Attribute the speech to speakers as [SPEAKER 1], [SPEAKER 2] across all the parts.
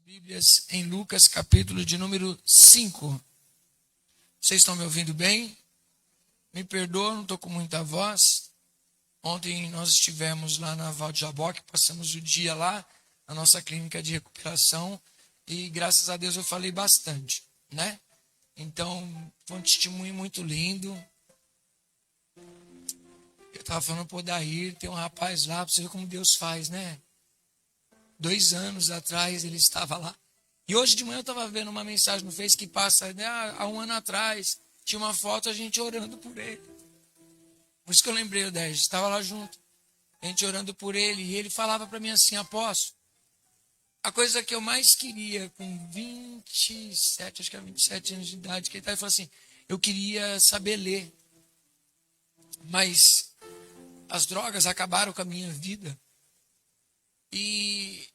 [SPEAKER 1] Bíblias em Lucas, capítulo de número 5. Vocês estão me ouvindo bem? Me perdoa, não estou com muita voz. Ontem nós estivemos lá na Val de Jaboque, passamos o dia lá, na nossa clínica de recuperação, e graças a Deus eu falei bastante, né? Então, foi um testemunho muito lindo. Eu estava falando para o Odair, tem um rapaz lá, para você ver como Deus faz, né? 2 anos atrás ele estava lá. E hoje de manhã eu estava vendo uma mensagem no Face que passa, né, há 1 ano atrás, tinha uma foto a gente orando por ele. Por isso que eu lembrei, o 10, estava lá junto, a gente orando por ele, e ele falava para mim assim: apóstolo, a coisa que eu mais queria com 27, acho que era 27 anos de idade, que ele falou assim, eu queria saber ler, mas as drogas acabaram com a minha vida. E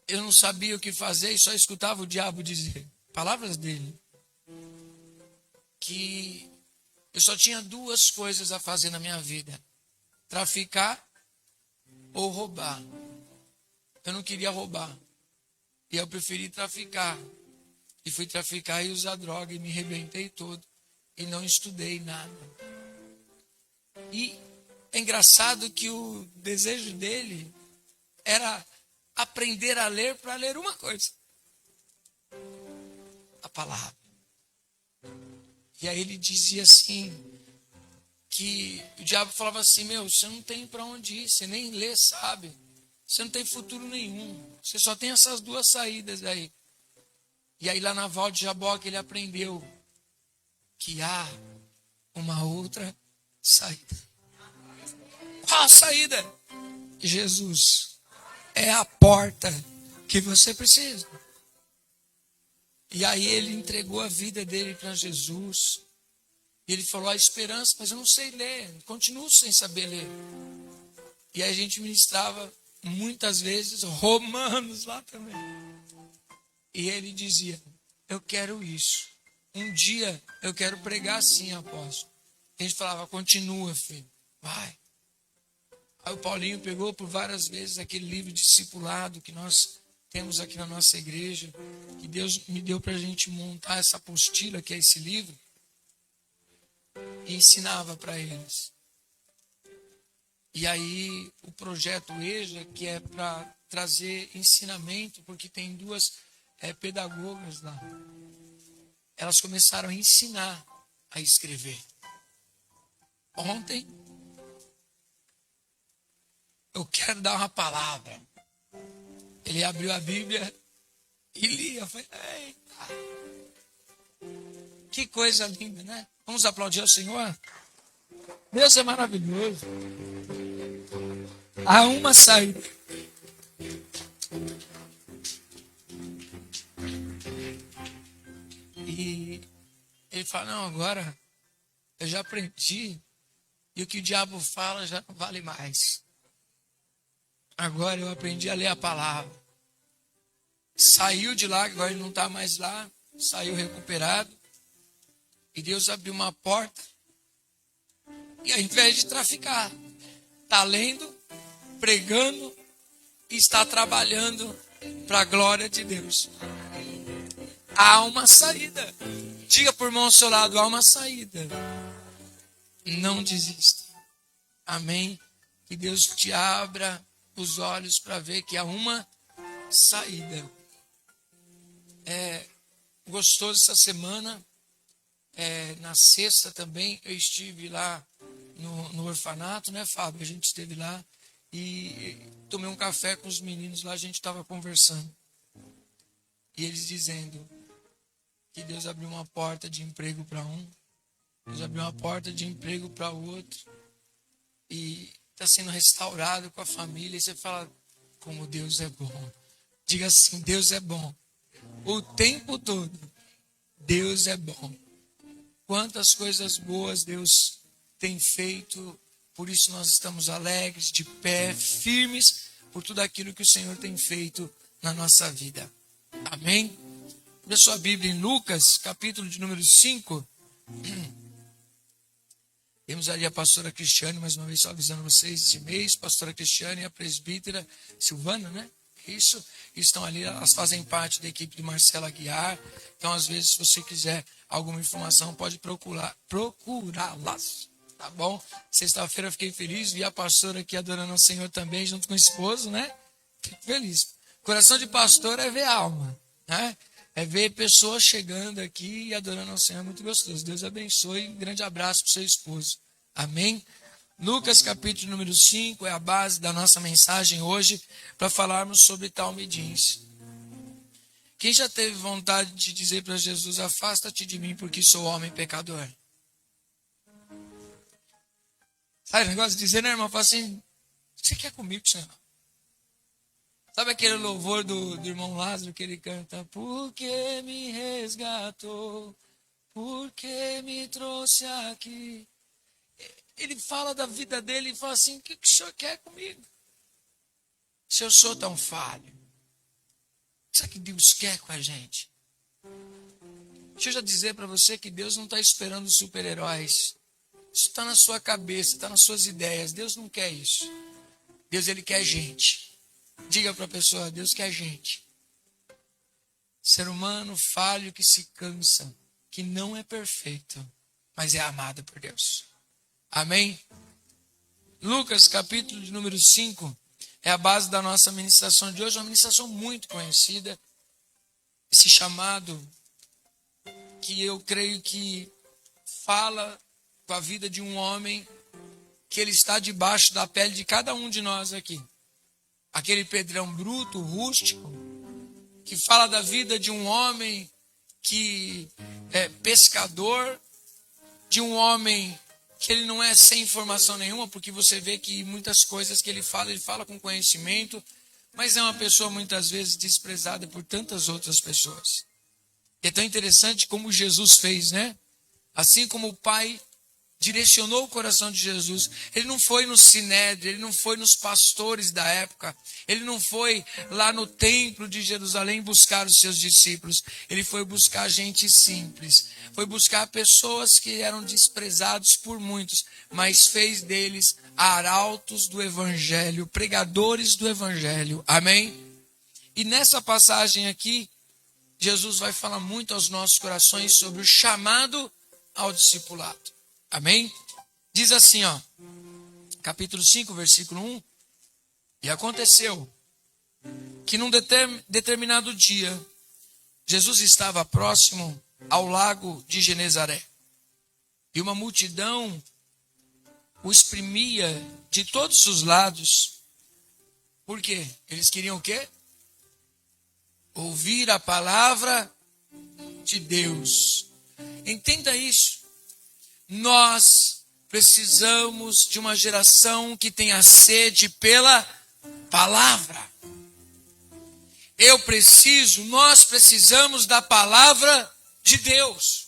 [SPEAKER 1] eu não sabia o que fazer e só escutava o diabo dizer, palavras dele, que eu só tinha 2 coisas a fazer na minha vida: traficar ou roubar. Eu não queria roubar, e eu preferi traficar. E fui traficar e usar droga e me arrebentei todo e não estudei nada. E é engraçado que o desejo dele era aprender a ler para ler uma coisa: a palavra. E aí ele dizia assim, que o diabo falava assim: meu, você não tem para onde ir, você nem lê, sabe? Você não tem futuro nenhum, você só tem essas 2 saídas aí. E aí lá na Val de Jaboque ele aprendeu que há uma outra saída. Qual a saída? Jesus é a porta que você precisa. E aí ele entregou a vida dele para Jesus. E ele falou: a esperança, mas eu não sei ler, continuo sem saber ler. E aí a gente ministrava muitas vezes Romanos lá também. E ele dizia: eu quero isso. Um dia eu quero pregar assim, apóstolo. A gente falava: continua, filho, vai. Aí o Paulinho pegou por várias vezes aquele livro de discipulado que nós temos aqui na nossa igreja, que Deus me deu para a gente montar essa apostila, que é esse livro, e ensinava para eles. E aí o projeto EJA, que é para trazer ensinamento, porque tem 2 pedagogas lá. Elas começaram a ensinar a escrever. Ontem, eu quero dar uma palavra. Ele abriu a Bíblia e lia. Eu falei: eita, que coisa linda, né? Vamos aplaudir ao Senhor? Deus é maravilhoso. Há uma saída. E ele fala: não, agora eu já aprendi. E o que o diabo fala já não vale mais. Agora eu aprendi a ler a palavra. Saiu de lá, agora ele não está mais lá. Saiu recuperado. E Deus abriu uma porta. E ao invés de traficar, está lendo, pregando e está trabalhando para a glória de Deus. Há uma saída. Diga por irmão ao seu lado: há uma saída. Não desista. Amém? Que Deus te abra os olhos para ver que há uma saída. É gostoso essa semana. Na sexta também eu estive lá no orfanato, né, Fábio? A gente esteve lá e tomei um café com os meninos lá, a gente estava conversando. E eles dizendo que Deus abriu uma porta de emprego para um, Deus abriu uma porta de emprego para o outro, e está sendo restaurado com a família. E você fala: como Deus é bom. Diga assim: Deus é bom. O tempo todo, Deus é bom. Quantas coisas boas Deus tem feito, por isso nós estamos alegres, de pé, firmes, por tudo aquilo que o Senhor tem feito na nossa vida. Amém? Abra sua Bíblia em Lucas, capítulo de número 5. Temos ali a pastora Cristiane, mais uma vez só avisando vocês esse mês, pastora Cristiane e a presbítera Silvana, né? Isso. estão ali, elas fazem parte da equipe do Marcelo Aguiar. Então, às vezes, se você quiser alguma informação, pode procurá-las, tá bom? Sexta-feira eu fiquei feliz, vi a pastora aqui adorando ao Senhor também, junto com o esposo, né? Fico feliz. Coração de pastor é ver alma, né? É ver pessoas chegando aqui e adorando ao Senhor, é muito gostoso. Deus abençoe, um grande abraço para o seu esposo. Amém? Lucas capítulo número 5 é a base da nossa mensagem hoje para falarmos sobre talmidins. Quem já teve vontade de dizer para Jesus, afasta-te de mim porque sou homem pecador? Sabe o negócio de dizer, né, irmão? Fala assim, o que você quer comigo, Senhor? Sabe aquele louvor do irmão Lázaro que ele canta? Porque me resgatou, porque me trouxe aqui. Ele fala da vida dele e fala assim, o que o Senhor quer comigo? Se eu sou tão falho, o que Deus quer com a gente? Deixa eu já dizer para você que Deus não está esperando super-heróis. Isso está na sua cabeça, está nas suas ideias. Deus não quer isso. Deus, ele quer gente. Diga para a pessoa, Deus quer gente. Ser humano falho que se cansa, que não é perfeito, mas é amado por Deus. Amém? Lucas capítulo de número 5 é a base da nossa ministração de hoje, uma ministração muito conhecida. Esse chamado que eu creio que fala com a vida de um homem que ele está debaixo da pele de cada um de nós aqui. Aquele Pedrão bruto, rústico, que fala da vida de um homem que é pescador, de um homem que ele não é sem informação nenhuma, porque você vê que muitas coisas que ele fala com conhecimento, mas é uma pessoa muitas vezes desprezada por tantas outras pessoas. E é tão interessante como Jesus fez, né? Assim como o Pai direcionou o coração de Jesus. Ele não foi no Sinédrio, ele não foi nos pastores da época, ele não foi lá no templo de Jerusalém buscar os seus discípulos. Ele foi buscar gente simples, foi buscar pessoas que eram desprezados por muitos, mas fez deles arautos do evangelho, pregadores do evangelho. Amém? E nessa passagem aqui, Jesus vai falar muito aos nossos corações sobre o chamado ao discipulado. Amém? Diz assim, ó, capítulo 5, versículo 1. E aconteceu que num determinado dia, Jesus estava próximo ao lago de Genezaré. E uma multidão o exprimia de todos os lados. Por quê? Eles queriam o quê? Ouvir a palavra de Deus. Entenda isso. Nós precisamos de uma geração que tenha sede pela palavra. Nós precisamos da palavra de Deus.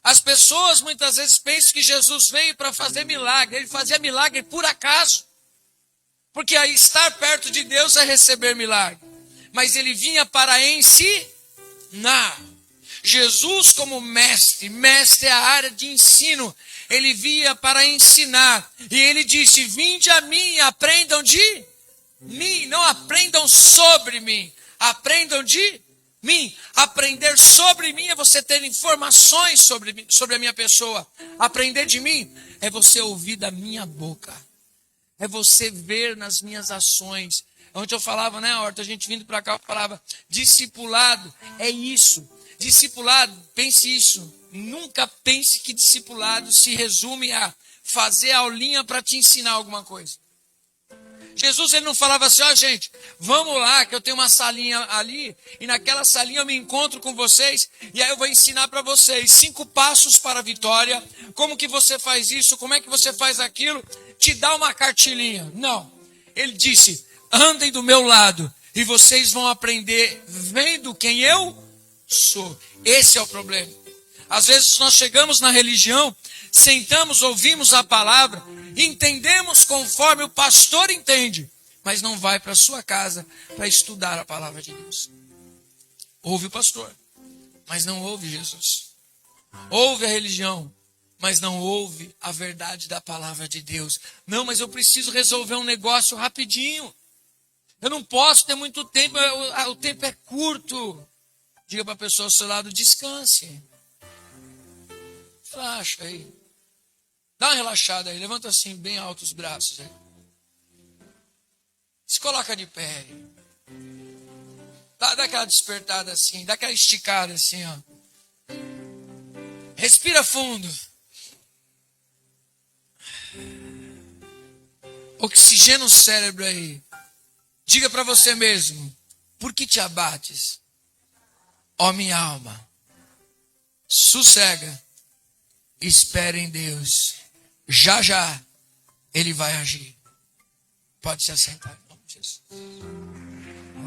[SPEAKER 1] As pessoas muitas vezes pensam que Jesus veio para fazer milagre. Ele fazia milagre por acaso. Porque aí estar perto de Deus é receber milagre. Mas ele vinha para ensinar. Jesus como mestre é a área de ensino, ele via para ensinar, e ele disse, vinde a mim e aprendam de mim, não aprendam sobre mim, aprendam de mim. Aprender sobre mim é você ter informações sobre a minha pessoa, aprender de mim é você ouvir da minha boca, é você ver nas minhas ações. Onde eu falava, né, Horta, a gente vindo para cá, eu falava, discipulado é isso. Discipulado, pense isso, nunca pense que discipulado se resume a fazer aulinha para te ensinar alguma coisa. Jesus, ele não falava assim, ó gente, vamos lá que eu tenho uma salinha ali e naquela salinha eu me encontro com vocês e aí eu vou ensinar para vocês 5 passos para a vitória, como que você faz isso, como é que você faz aquilo, te dá uma cartilhinha. Não, ele disse, andem do meu lado e vocês vão aprender vendo quem eu sou. Esse é o problema. Às vezes nós chegamos na religião, sentamos, ouvimos a palavra, entendemos conforme o pastor entende, mas não vai para a sua casa para estudar a palavra de Deus. Ouve o pastor, mas não ouve Jesus. Ouve a religião, mas não ouve a verdade da palavra de Deus. Não, mas eu preciso resolver um negócio rapidinho. Eu não posso ter muito tempo, o tempo é curto. Diga para a pessoa ao seu lado, descanse. Relaxa aí. Dá uma relaxada aí, levanta assim, bem alto os braços aí. Se coloca de pé aí. Dá aquela despertada assim, dá aquela esticada assim, ó. Respira fundo. Oxigena o cérebro aí. Diga para você mesmo, por que te abates? Ó minha alma, sossega, espera em Deus. Já já Ele vai agir. Pode se assentar em nome de Jesus.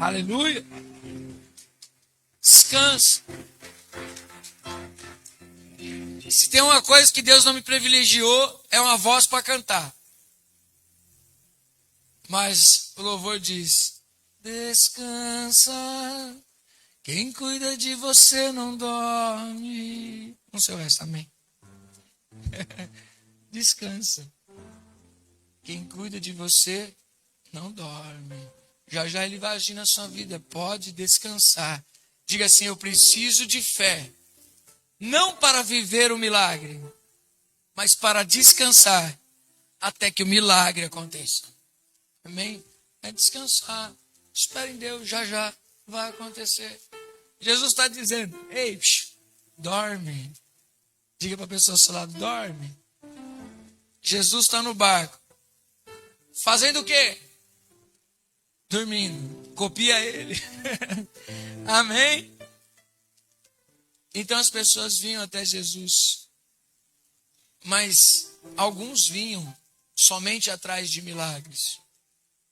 [SPEAKER 1] Aleluia. Descansa. Se tem uma coisa que Deus não me privilegiou, é uma voz para cantar. Mas o louvor diz, descansa, quem cuida de você não dorme. No seu resto, amém. Descansa. Quem cuida de você não dorme. Já já Ele vai agir na sua vida. Pode descansar. Diga assim, eu preciso de fé. Não para viver o milagre, mas para descansar até que o milagre aconteça. Amém? É descansar. Espera em Deus, já já vai acontecer. Jesus está dizendo, ei, dorme. Diga para a pessoa ao seu lado, dorme. Jesus está no barco. Fazendo o quê? Dormindo. Copia ele. Amém? Então as pessoas vinham até Jesus. Mas alguns vinham somente atrás de milagres.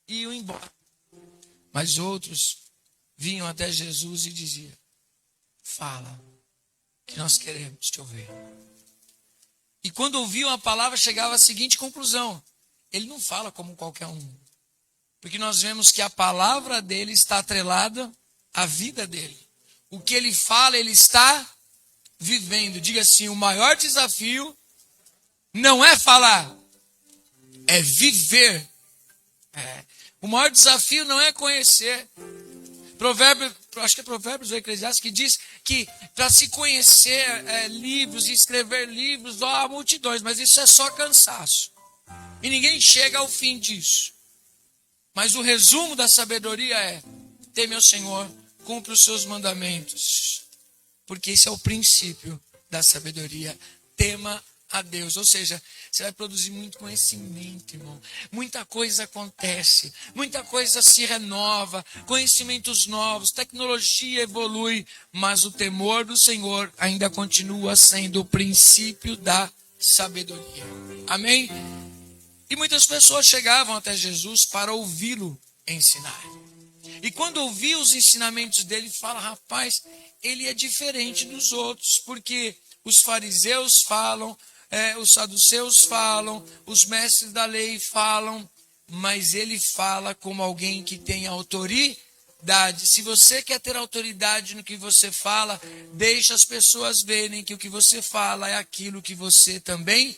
[SPEAKER 1] E iam embora. Mas outros vinham até Jesus e diziam, fala, que nós queremos te ouvir. E quando ouviam a palavra, chegava à seguinte conclusão. Ele não fala como qualquer um. Porque nós vemos que a palavra dele está atrelada à vida dele. O que ele fala, ele está vivendo. Diga assim, o maior desafio não é falar, é viver. O maior desafio não é conhecer. Acho que é Provérbios ou Eclesiastes que diz que para se conhecer livros e escrever livros, há multidões, mas isso é só cansaço. E ninguém chega ao fim disso. Mas o resumo da sabedoria é, teme ao Senhor, cumpre os seus mandamentos. Porque esse é o princípio da sabedoria. Tema a Deus. Ou seja, você vai produzir muito conhecimento, irmão. Muita coisa acontece. Muita coisa se renova. Conhecimentos novos. Tecnologia evolui. Mas o temor do Senhor ainda continua sendo o princípio da sabedoria. Amém? E muitas pessoas chegavam até Jesus para ouvi-lo ensinar. E quando ouvi os ensinamentos dele, fala, rapaz, ele é diferente dos outros, porque os fariseus falam, os saduceus falam, os mestres da lei falam, mas ele fala como alguém que tem autoridade. Se você quer ter autoridade no que você fala, deixa as pessoas verem que o que você fala é aquilo que você também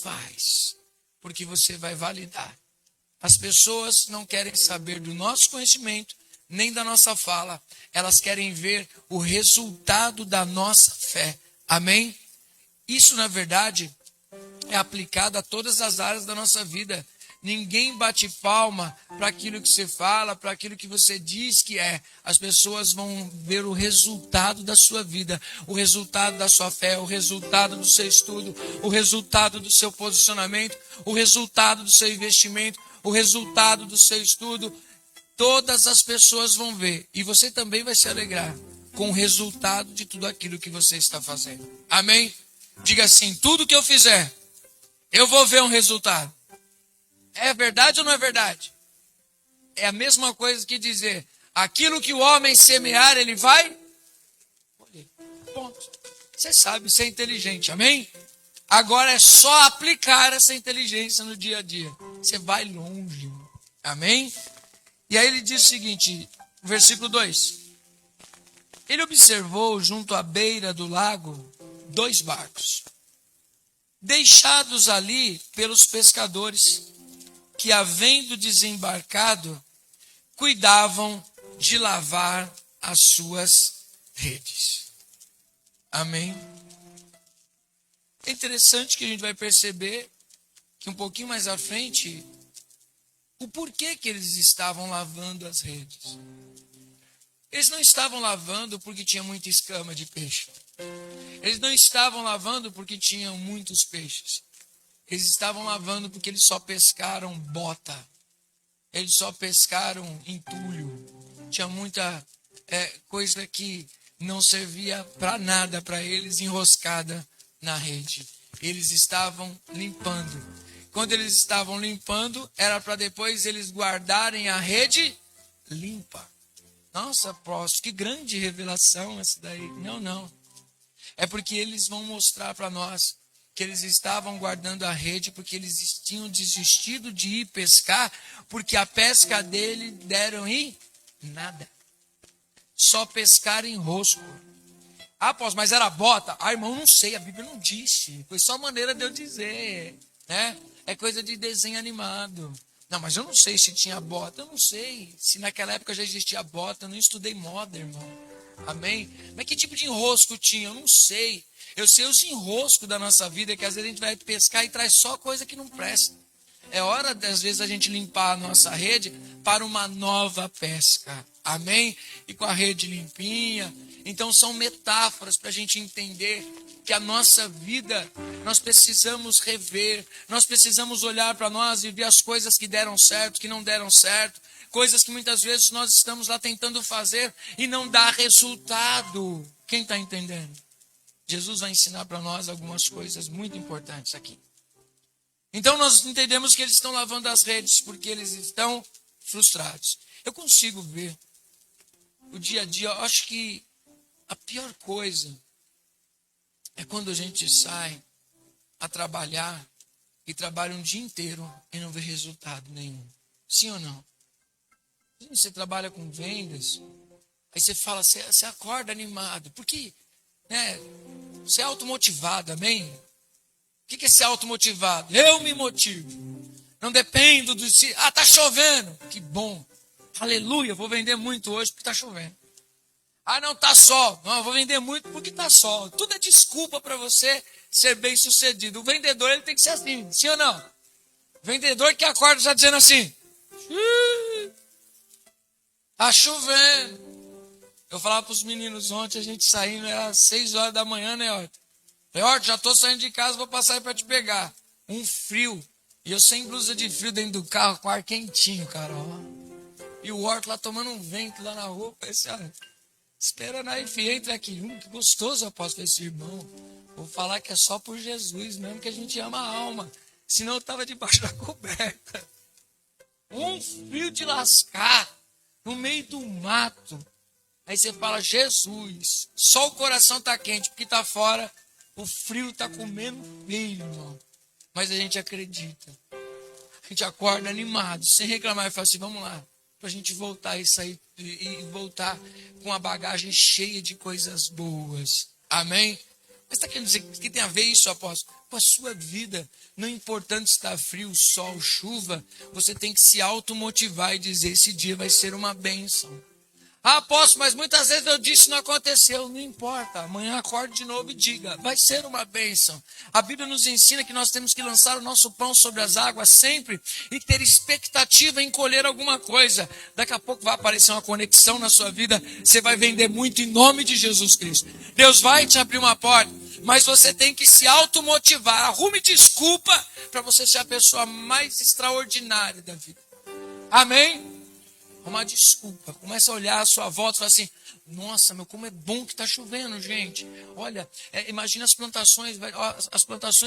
[SPEAKER 1] faz. Porque você vai validar. As pessoas não querem saber do nosso conhecimento, nem da nossa fala. Elas querem ver o resultado da nossa fé. Amém? Isso, na verdade, é aplicado a todas as áreas da nossa vida. Ninguém bate palma para aquilo que você fala, para aquilo que você diz que é. As pessoas vão ver o resultado da sua vida, o resultado da sua fé, o resultado do seu estudo, o resultado do seu posicionamento, o resultado do seu investimento, o resultado do seu estudo. Todas as pessoas vão ver. E você também vai se alegrar com o resultado de tudo aquilo que você está fazendo. Amém? Diga assim, tudo que eu fizer, eu vou ver um resultado. É verdade ou não é verdade? É a mesma coisa que dizer, aquilo que o homem semear, ele vai... Ponto. Você sabe, você é inteligente, amém? Agora é só aplicar essa inteligência no dia a dia. Você vai longe, amém? E aí ele diz o seguinte, versículo 2. Ele observou junto à beira do lago 2 barcos, deixados ali pelos pescadores, que havendo desembarcado, cuidavam de lavar as suas redes. Amém? É interessante que a gente vai perceber que um pouquinho mais à frente, o porquê que eles estavam lavando as redes. Eles não estavam lavando porque tinha muita escama de peixe. Eles não estavam lavando porque tinham muitos peixes. Eles estavam lavando porque eles só pescaram bota. Eles só pescaram entulho. Tinha muita coisa que não servia para nada para eles, enroscada na rede. Eles estavam limpando. Quando eles estavam limpando, era para depois eles guardarem a rede limpa. Nossa, próximo, que grande revelação essa daí. Não. É porque eles vão mostrar para nós que eles estavam guardando a rede porque eles tinham desistido de ir pescar, porque a pesca dele deram em nada. Só pescaram em rosco. Ah, apóstolo, mas era bota? Ah, irmão, não sei, a Bíblia não disse. Foi só maneira de eu dizer, né? É coisa de desenho animado. Não, mas eu não sei se tinha bota, eu não sei se naquela época já existia bota, eu não estudei moda, irmão. Amém? Mas que tipo de enrosco tinha? Eu não sei. Eu sei os enroscos da nossa vida, que às vezes a gente vai pescar e traz só coisa que não presta. É hora, às vezes, a gente limpar a nossa rede para uma nova pesca. Amém? E com a rede limpinha. Então, são metáforas para a gente entender que a nossa vida, nós precisamos rever. Nós precisamos olhar para nós e ver as coisas que deram certo, que não deram certo. Coisas que muitas vezes nós estamos lá tentando fazer e não dá resultado. Quem está entendendo? Jesus vai ensinar para nós algumas coisas muito importantes aqui. Então nós entendemos que eles estão lavando as redes porque eles estão frustrados. Eu consigo ver o dia a dia. Eu acho que a pior coisa é quando a gente sai a trabalhar e trabalha um dia inteiro e não vê resultado nenhum. Sim ou não? Você trabalha com vendas, aí você fala, você acorda animado, porque você é automotivado, amém? O que é ser automotivado? Eu me motivo. Não dependo do se. Ah, tá chovendo. Que bom. Aleluia, vou vender muito hoje porque tá chovendo. Ah, não, tá sol. Não, eu vou vender muito porque tá sol. Tudo é desculpa para você ser bem sucedido. O vendedor, ele tem que ser assim, sim ou não? O vendedor que acorda já dizendo assim, tá chovendo. Eu falava para os meninos ontem, a gente saindo, era 6 horas da manhã, né, Horta? Falei, Horta, já tô saindo de casa, vou passar aí para te pegar. Um frio. E eu sem blusa de frio dentro do carro, com ar quentinho, cara. Ó. E o Horta lá tomando um vento lá na rua. Esse, esperando aí, filho, entra aqui. Que gostoso, apóstolo, esse irmão. Vou falar que é só por Jesus mesmo que a gente ama a alma. Senão eu estava debaixo da coberta. Um frio de lascar. No meio do mato. Aí você fala, Jesus. Só o coração tá quente, porque tá fora. O frio tá comendo feio, irmão. Mas a gente acredita. A gente acorda animado, sem reclamar. E fala assim, vamos lá. Pra gente voltar e sair. E voltar com a bagagem cheia de coisas boas. Amém? Mas está querendo dizer que tem a ver isso, apóstolo? Com a sua vida. Não importando se está frio, sol, chuva. Você tem que se automotivar e dizer, esse dia vai ser uma bênção. Ah, apóstolo, mas muitas vezes eu disse não aconteceu. Não importa. Amanhã acorde de novo e diga. Vai ser uma bênção. A Bíblia nos ensina que nós temos que lançar o nosso pão sobre as águas sempre e ter expectativa em colher alguma coisa. Daqui a pouco vai aparecer uma conexão na sua vida. Você vai vender muito em nome de Jesus Cristo. Deus vai te abrir uma porta, mas você tem que se automotivar. Arrume desculpa para você ser a pessoa mais extraordinária da vida. Amém? Uma desculpa, começa a olhar a sua volta e fala assim, nossa, meu, como é bom que está chovendo, gente. Olha, imagina as plantações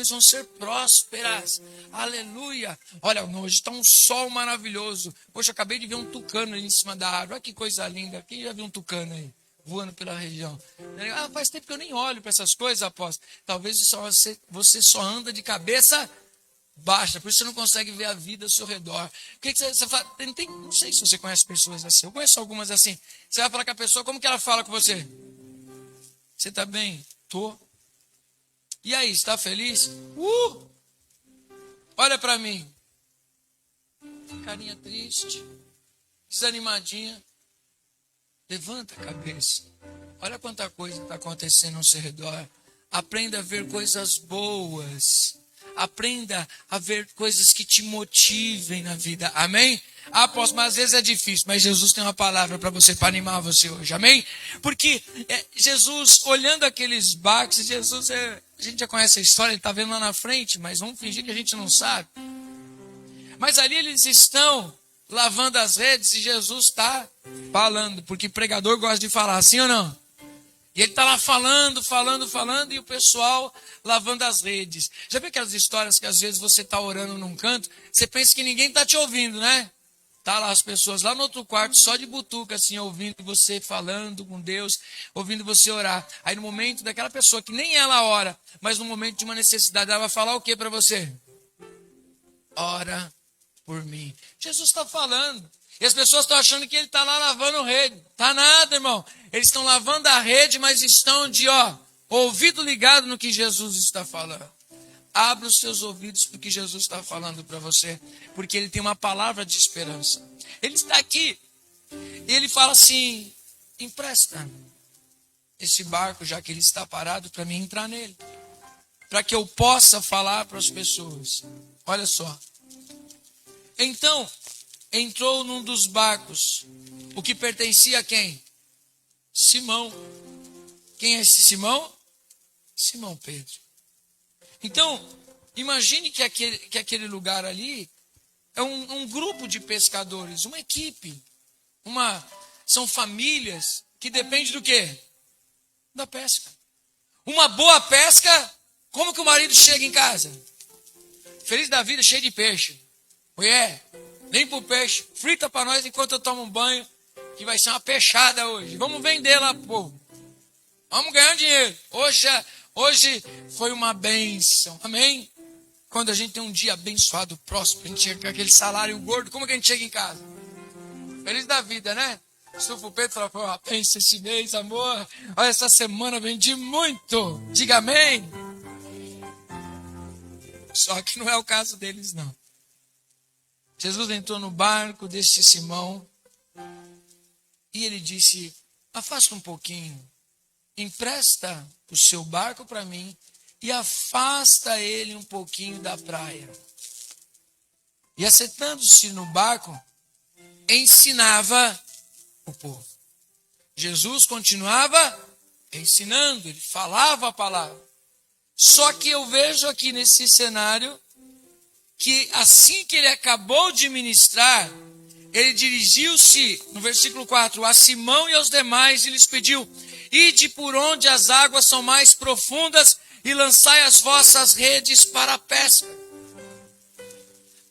[SPEAKER 1] vão ser prósperas. Aleluia. Olha, hoje está um sol maravilhoso. Poxa, acabei de ver um tucano ali em cima da árvore. Olha que coisa linda. Quem já viu um tucano aí, voando pela região? Ah, faz tempo que eu nem olho para essas coisas, apóstolo. Talvez você só anda de cabeça baixa, por isso você não consegue ver a vida ao seu redor. O que você fala? Não sei se você conhece pessoas assim. Eu conheço algumas assim. Você vai falar com a pessoa, como que ela fala com você? Você está bem? Tô. E aí, está feliz? Olha para mim. Carinha triste. desanimadinha. Levanta a cabeça. Olha quanta coisa está acontecendo ao seu redor. Aprenda a ver coisas boas. Aprenda a ver coisas que te motivem na vida. Amém? Ah, apóstolo, mas às vezes é difícil. Mas Jesus tem uma palavra para você, para animar você hoje. Amém? Porque Jesus, olhando aqueles barcos, a gente já conhece a história, ele está vendo lá na frente, mas vamos fingir que a gente não sabe. Mas ali eles estão lavando as redes e Jesus está falando, porque pregador gosta de falar, sim ou não? E ele está lá falando, e o pessoal lavando as redes. Já viu aquelas histórias que às vezes você está orando num canto, você pensa que ninguém está te ouvindo, né? Tá lá as pessoas lá no outro quarto, só de butuca, assim, ouvindo você falando com Deus, ouvindo você orar. Aí no momento daquela pessoa que nem ela ora, mas no momento de uma necessidade, ela vai falar o que para você? Ora por mim. Jesus está falando. E as pessoas estão achando que ele está lá lavando rede. Tá nada, irmão. Eles estão lavando a rede, mas estão de ouvido ligado no que Jesus está falando. Abra os seus ouvidos para o que Jesus está falando para você. Porque ele tem uma palavra de esperança. Ele está aqui. E ele fala assim, empresta esse barco, já que ele está parado, para mim entrar nele. Para que eu possa falar para as pessoas. Olha só. Então, entrou num dos barcos, o que pertencia a quem? Simão. Quem é esse Simão? Simão Pedro. Então, imagine que aquele lugar ali é um grupo de pescadores, uma equipe. São famílias que dependem do quê? Da pesca. Uma boa pesca, como que o marido chega em casa? Feliz da vida, cheio de peixe. Mulher, limpa o peixe, frita para nós enquanto eu tomo um banho, que vai ser uma peixada hoje. Vamos vender lá, povo. Vamos ganhar dinheiro. Hoje foi uma bênção. Amém? Quando a gente tem um dia abençoado, próspero, a gente chega com aquele salário gordo, como que a gente chega em casa? Feliz da vida, né? Estufa o peito e fala, pô, pensa esse mês, amor. Olha, essa semana vendi muito. Diga amém. Só que não é o caso deles, não. Jesus entrou no barco deste Simão e ele disse, afasta um pouquinho, empresta o seu barco para mim e afasta ele um pouquinho da praia. E assentando-se no barco, ensinava o povo. Jesus continuava ensinando, ele falava a palavra. Só que eu vejo aqui nesse cenário que assim que ele acabou de ministrar, ele dirigiu-se, no versículo 4, a Simão e aos demais e lhes pediu, ide por onde as águas são mais profundas e lançai as vossas redes para a pesca.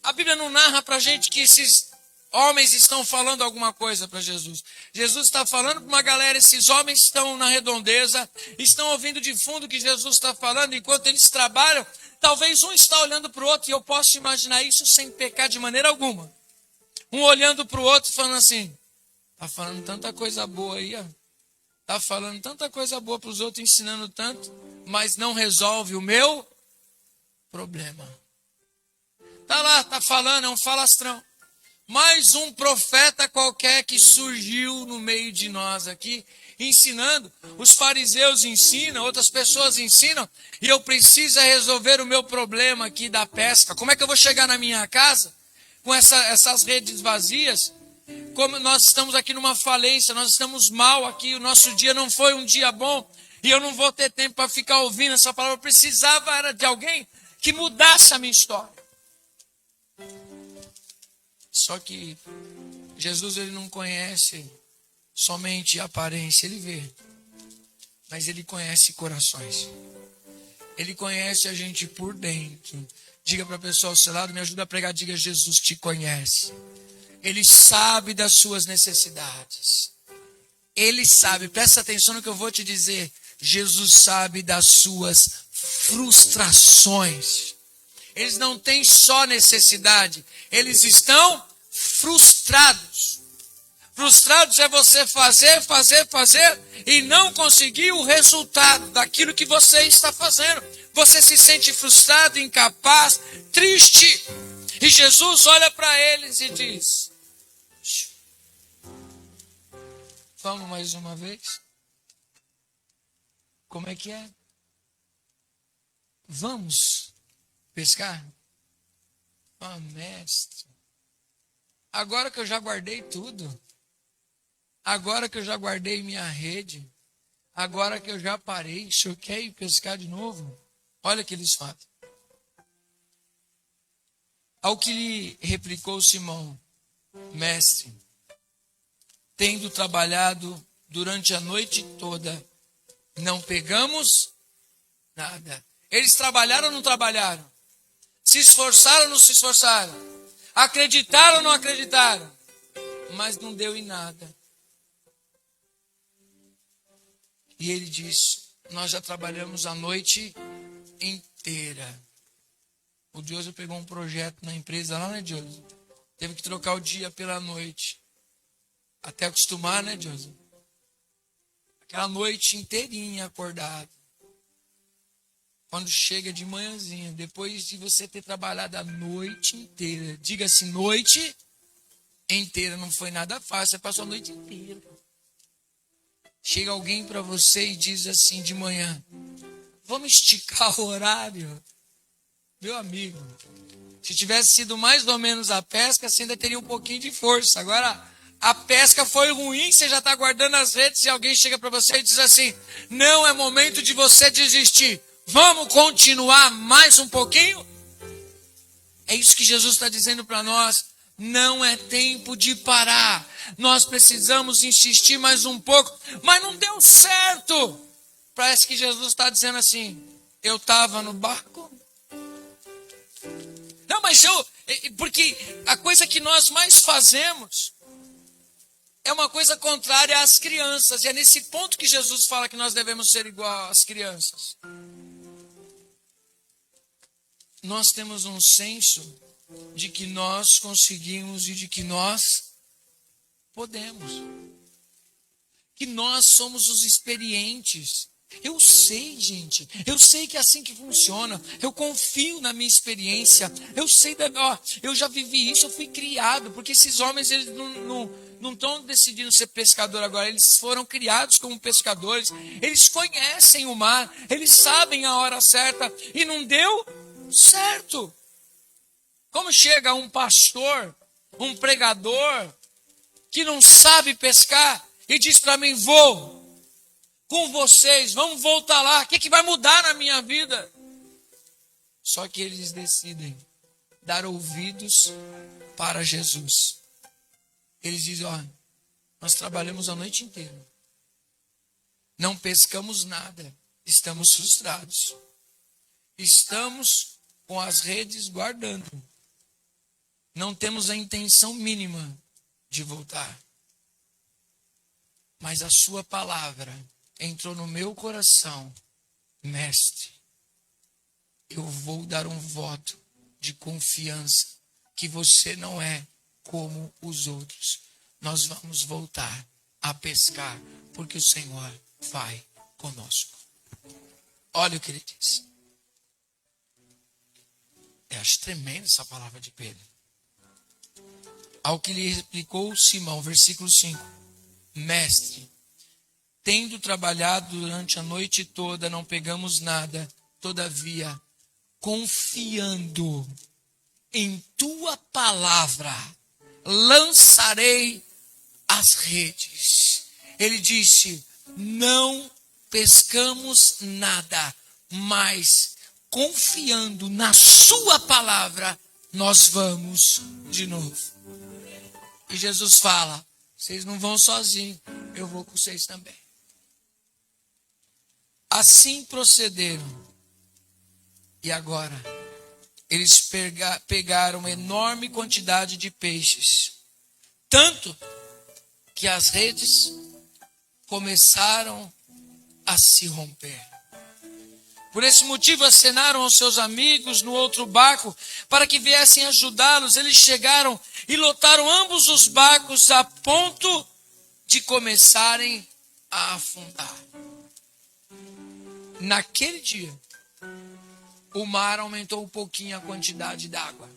[SPEAKER 1] A Bíblia não narra para a gente que esses homens estão falando alguma coisa para Jesus. Jesus está falando para uma galera, esses homens estão na redondeza, estão ouvindo de fundo o que Jesus está falando, enquanto eles trabalham, talvez um está olhando para o outro, e eu posso imaginar isso sem pecar de maneira alguma. Um olhando para o outro falando assim, está falando tanta coisa boa aí, está falando tanta coisa boa para os outros, ensinando tanto, mas não resolve o meu problema. Está lá, está falando, é um falastrão. Mais um profeta qualquer que surgiu no meio de nós aqui, ensinando. Os fariseus ensinam, outras pessoas ensinam, e eu preciso resolver o meu problema aqui da pesca. Como é que eu vou chegar na minha casa com essas redes vazias? Como nós estamos aqui numa falência, nós estamos mal aqui, o nosso dia não foi um dia bom, e eu não vou ter tempo para ficar ouvindo essa palavra. Eu precisava de alguém que mudasse a minha história. Só que Jesus, ele não conhece somente a aparência, ele vê. Mas ele conhece corações. Ele conhece a gente por dentro. Diga para a pessoa ao seu lado, me ajuda a pregar, diga, Jesus te conhece. Ele sabe das suas necessidades. Ele sabe, presta atenção no que eu vou te dizer. Jesus sabe das suas frustrações. Eles não têm só necessidade, eles estão frustrados. Frustrados é você fazer e não conseguir o resultado daquilo que você está fazendo. Você se sente frustrado, incapaz, triste. E Jesus olha para eles e diz, Vamos mais uma vez? Como é que é? Vamos pescar? Ah, mestre. Agora que eu já guardei tudo. Agora que eu já guardei minha rede. Agora que eu já parei, o senhor quer ir pescar de novo? Olha o que eles falam. Ao que lhe replicou Simão, mestre, tendo trabalhado durante a noite toda, não pegamos nada. Eles trabalharam ou não trabalharam? Se esforçaram ou não se esforçaram? Acreditaram ou não acreditaram? Mas não deu em nada. E ele diz, nós já trabalhamos a noite inteira. O Dioso pegou um projeto na empresa lá, né, Dioso? Teve que trocar o dia pela noite. Até acostumar, né, Dioso? Aquela noite inteirinha acordado. Quando chega de manhãzinha, depois de você ter trabalhado a noite inteira. Diga assim, noite inteira. Não foi nada fácil, você passou a noite inteira. Chega alguém para você e diz assim de manhã, vamos esticar o horário? Meu amigo, se tivesse sido mais ou menos a pesca, você ainda teria um pouquinho de força. Agora, a pesca foi ruim, você já está guardando as redes e alguém chega para você e diz assim, não é momento de você desistir. Vamos continuar mais um pouquinho? É isso que Jesus está dizendo para nós. Não é tempo de parar. Nós precisamos insistir mais um pouco. Mas não deu certo. Parece que Jesus está dizendo assim, eu estava no barco. Não, mas porque a coisa que nós mais fazemos é uma coisa contrária às crianças. E é nesse ponto que Jesus fala que nós devemos ser igual às crianças. Nós temos um senso de que nós conseguimos e de que nós podemos. Que nós somos os experientes. Eu sei, gente. Eu sei que é assim que funciona. Eu confio na minha experiência. Eu sei, eu já vivi isso, eu fui criado. Porque esses homens, eles não estão decidindo ser pescador agora. Eles foram criados como pescadores. Eles conhecem o mar. Eles sabem a hora certa. E não deu certo. Como chega um pastor, um pregador, que não sabe pescar e diz para mim, vou com vocês, vamos voltar lá, o que vai mudar na minha vida? Só que eles decidem dar ouvidos para Jesus. Eles dizem, olha, nós trabalhamos a noite inteira, não pescamos nada, estamos frustrados, estamos com as redes guardando, não temos a intenção mínima de voltar. Mas a sua palavra entrou no meu coração, mestre, eu vou dar um voto de confiança que você não é como os outros. Nós vamos voltar a pescar, porque o Senhor vai conosco. Olha o que ele diz. Eu acho tremenda essa palavra de Pedro. Ao que lhe replicou Simão, versículo 5. Mestre, tendo trabalhado durante a noite toda, não pegamos nada. Todavia, confiando em tua palavra, lançarei as redes. Ele disse, não pescamos nada, mas confiando na sua palavra, nós vamos de novo. E Jesus fala, vocês não vão sozinhos, eu vou com vocês também. Assim procederam. E agora, eles pegaram uma enorme quantidade de peixes. Tanto que as redes começaram a se romper. Por esse motivo, acenaram aos seus amigos no outro barco para que viessem ajudá-los. Eles chegaram e lotaram ambos os barcos a ponto de começarem a afundar. Naquele dia, o mar aumentou um pouquinho a quantidade d'água.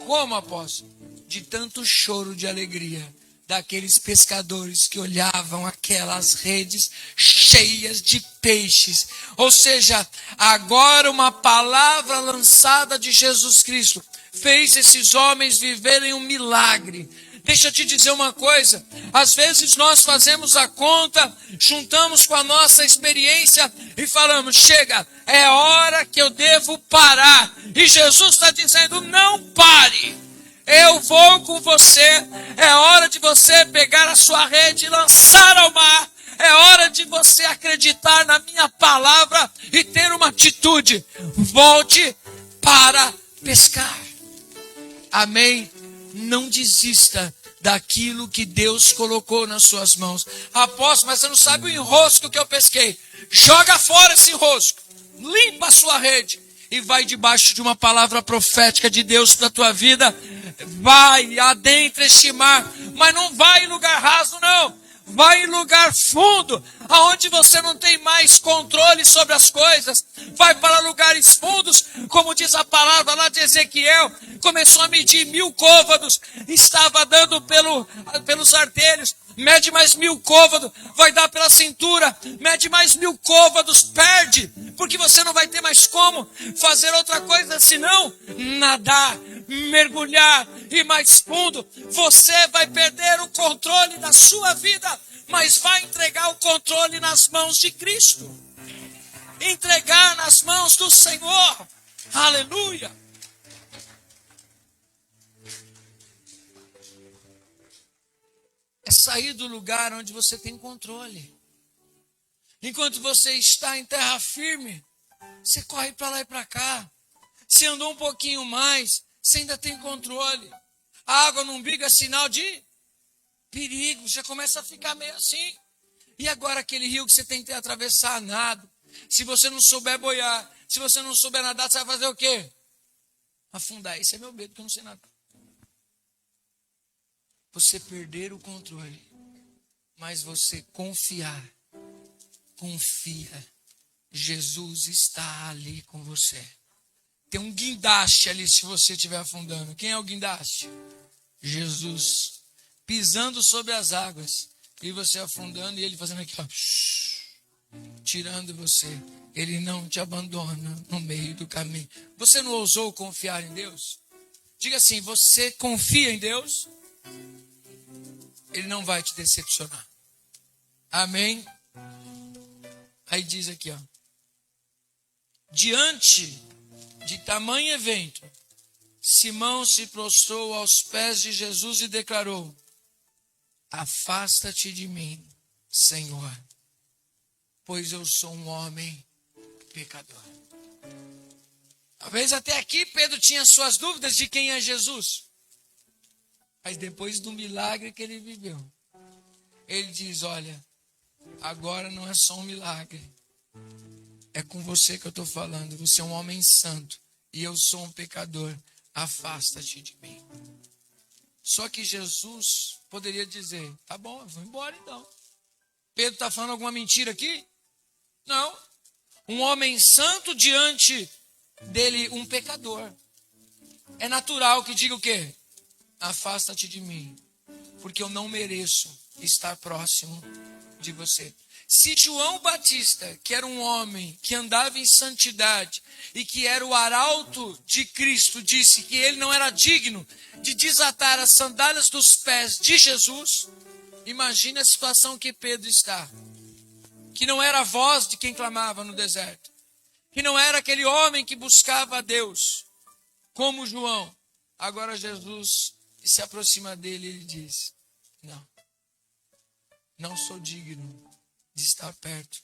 [SPEAKER 1] Como, apóstolo? De tanto choro de alegria daqueles pescadores que olhavam aquelas redes cheias de peixes. Ou seja, agora uma palavra lançada de Jesus Cristo fez esses homens viverem um milagre. Deixa eu te dizer uma coisa, às vezes nós fazemos a conta, juntamos com a nossa experiência e falamos, chega, é hora que eu devo parar. E Jesus está dizendo, não pare, eu vou com você, é hora de você pegar a sua rede e lançar ao mar. É hora de você acreditar na minha palavra e ter uma atitude. Volte para pescar. Amém? Não desista daquilo que Deus colocou nas suas mãos. Apóstolo, mas você não sabe o enrosco que eu pesquei. Joga fora esse enrosco. Limpa a sua rede. E vai debaixo de uma palavra profética de Deus para a tua vida. Vai, adentra este mar. Mas não vai em lugar raso, não. Vai em lugar fundo, aonde você não tem mais controle sobre as coisas. Vai para lugares fundos, como diz a palavra lá de Ezequiel. Começou a medir 1000 côvados, estava dando pelos artelhos. Mede mais 1000 côvados, vai dar pela cintura. Mede mais 1000 côvados, perde, porque você não vai ter mais como fazer outra coisa senão nadar, mergulhar e mais fundo. Você vai perder o controle da sua vida, mas vai entregar o controle nas mãos de Cristo. Entregar nas mãos do Senhor. Aleluia. É sair do lugar onde você tem controle. Enquanto você está em terra firme, você corre para lá e para cá. Se andou um pouquinho mais, você ainda tem controle. A água no umbigo é sinal de perigo. Já começa a ficar meio assim. E agora aquele rio que você tem que atravessar, nada. Se você não souber boiar, se você não souber nadar, você vai fazer o quê? Afundar. Esse é meu medo, porque eu não sei nadar. Você perder o controle, mas você confiar. Confia. Jesus está ali com você. Tem um guindaste ali se você estiver afundando. Quem é o guindaste? Jesus. Pisando sobre as águas. E você afundando e ele fazendo aqui, ó, tirando você. Ele não te abandona no meio do caminho. Você não ousou confiar em Deus? Diga assim, você confia em Deus? Ele não vai te decepcionar. Amém? Aí diz aqui, ó. Diante de tamanho evento, Simão se prostrou aos pés de Jesus e declarou: afasta-te de mim, Senhor, pois eu sou um homem pecador. Talvez até aqui Pedro tinha suas dúvidas de quem é Jesus. Mas depois do milagre que ele viveu, ele diz, olha, agora não é só um milagre. É com você que eu estou falando. Você é um homem santo e eu sou um pecador. Afasta-te de mim. Só que Jesus poderia dizer, tá bom, eu vou embora então. Pedro está falando alguma mentira aqui? Não. Um homem santo diante dele, um pecador. É natural que diga o quê? Afasta-te de mim, porque eu não mereço estar próximo de você. Se João Batista, que era um homem que andava em santidade e que era o arauto de Cristo, disse que ele não era digno de desatar as sandálias dos pés de Jesus, imagine a situação que Pedro está. Que não era a voz de quem clamava no deserto. Que não era aquele homem que buscava a Deus, como João. Agora Jesus se aproxima dele e ele diz, não sou digno de estar perto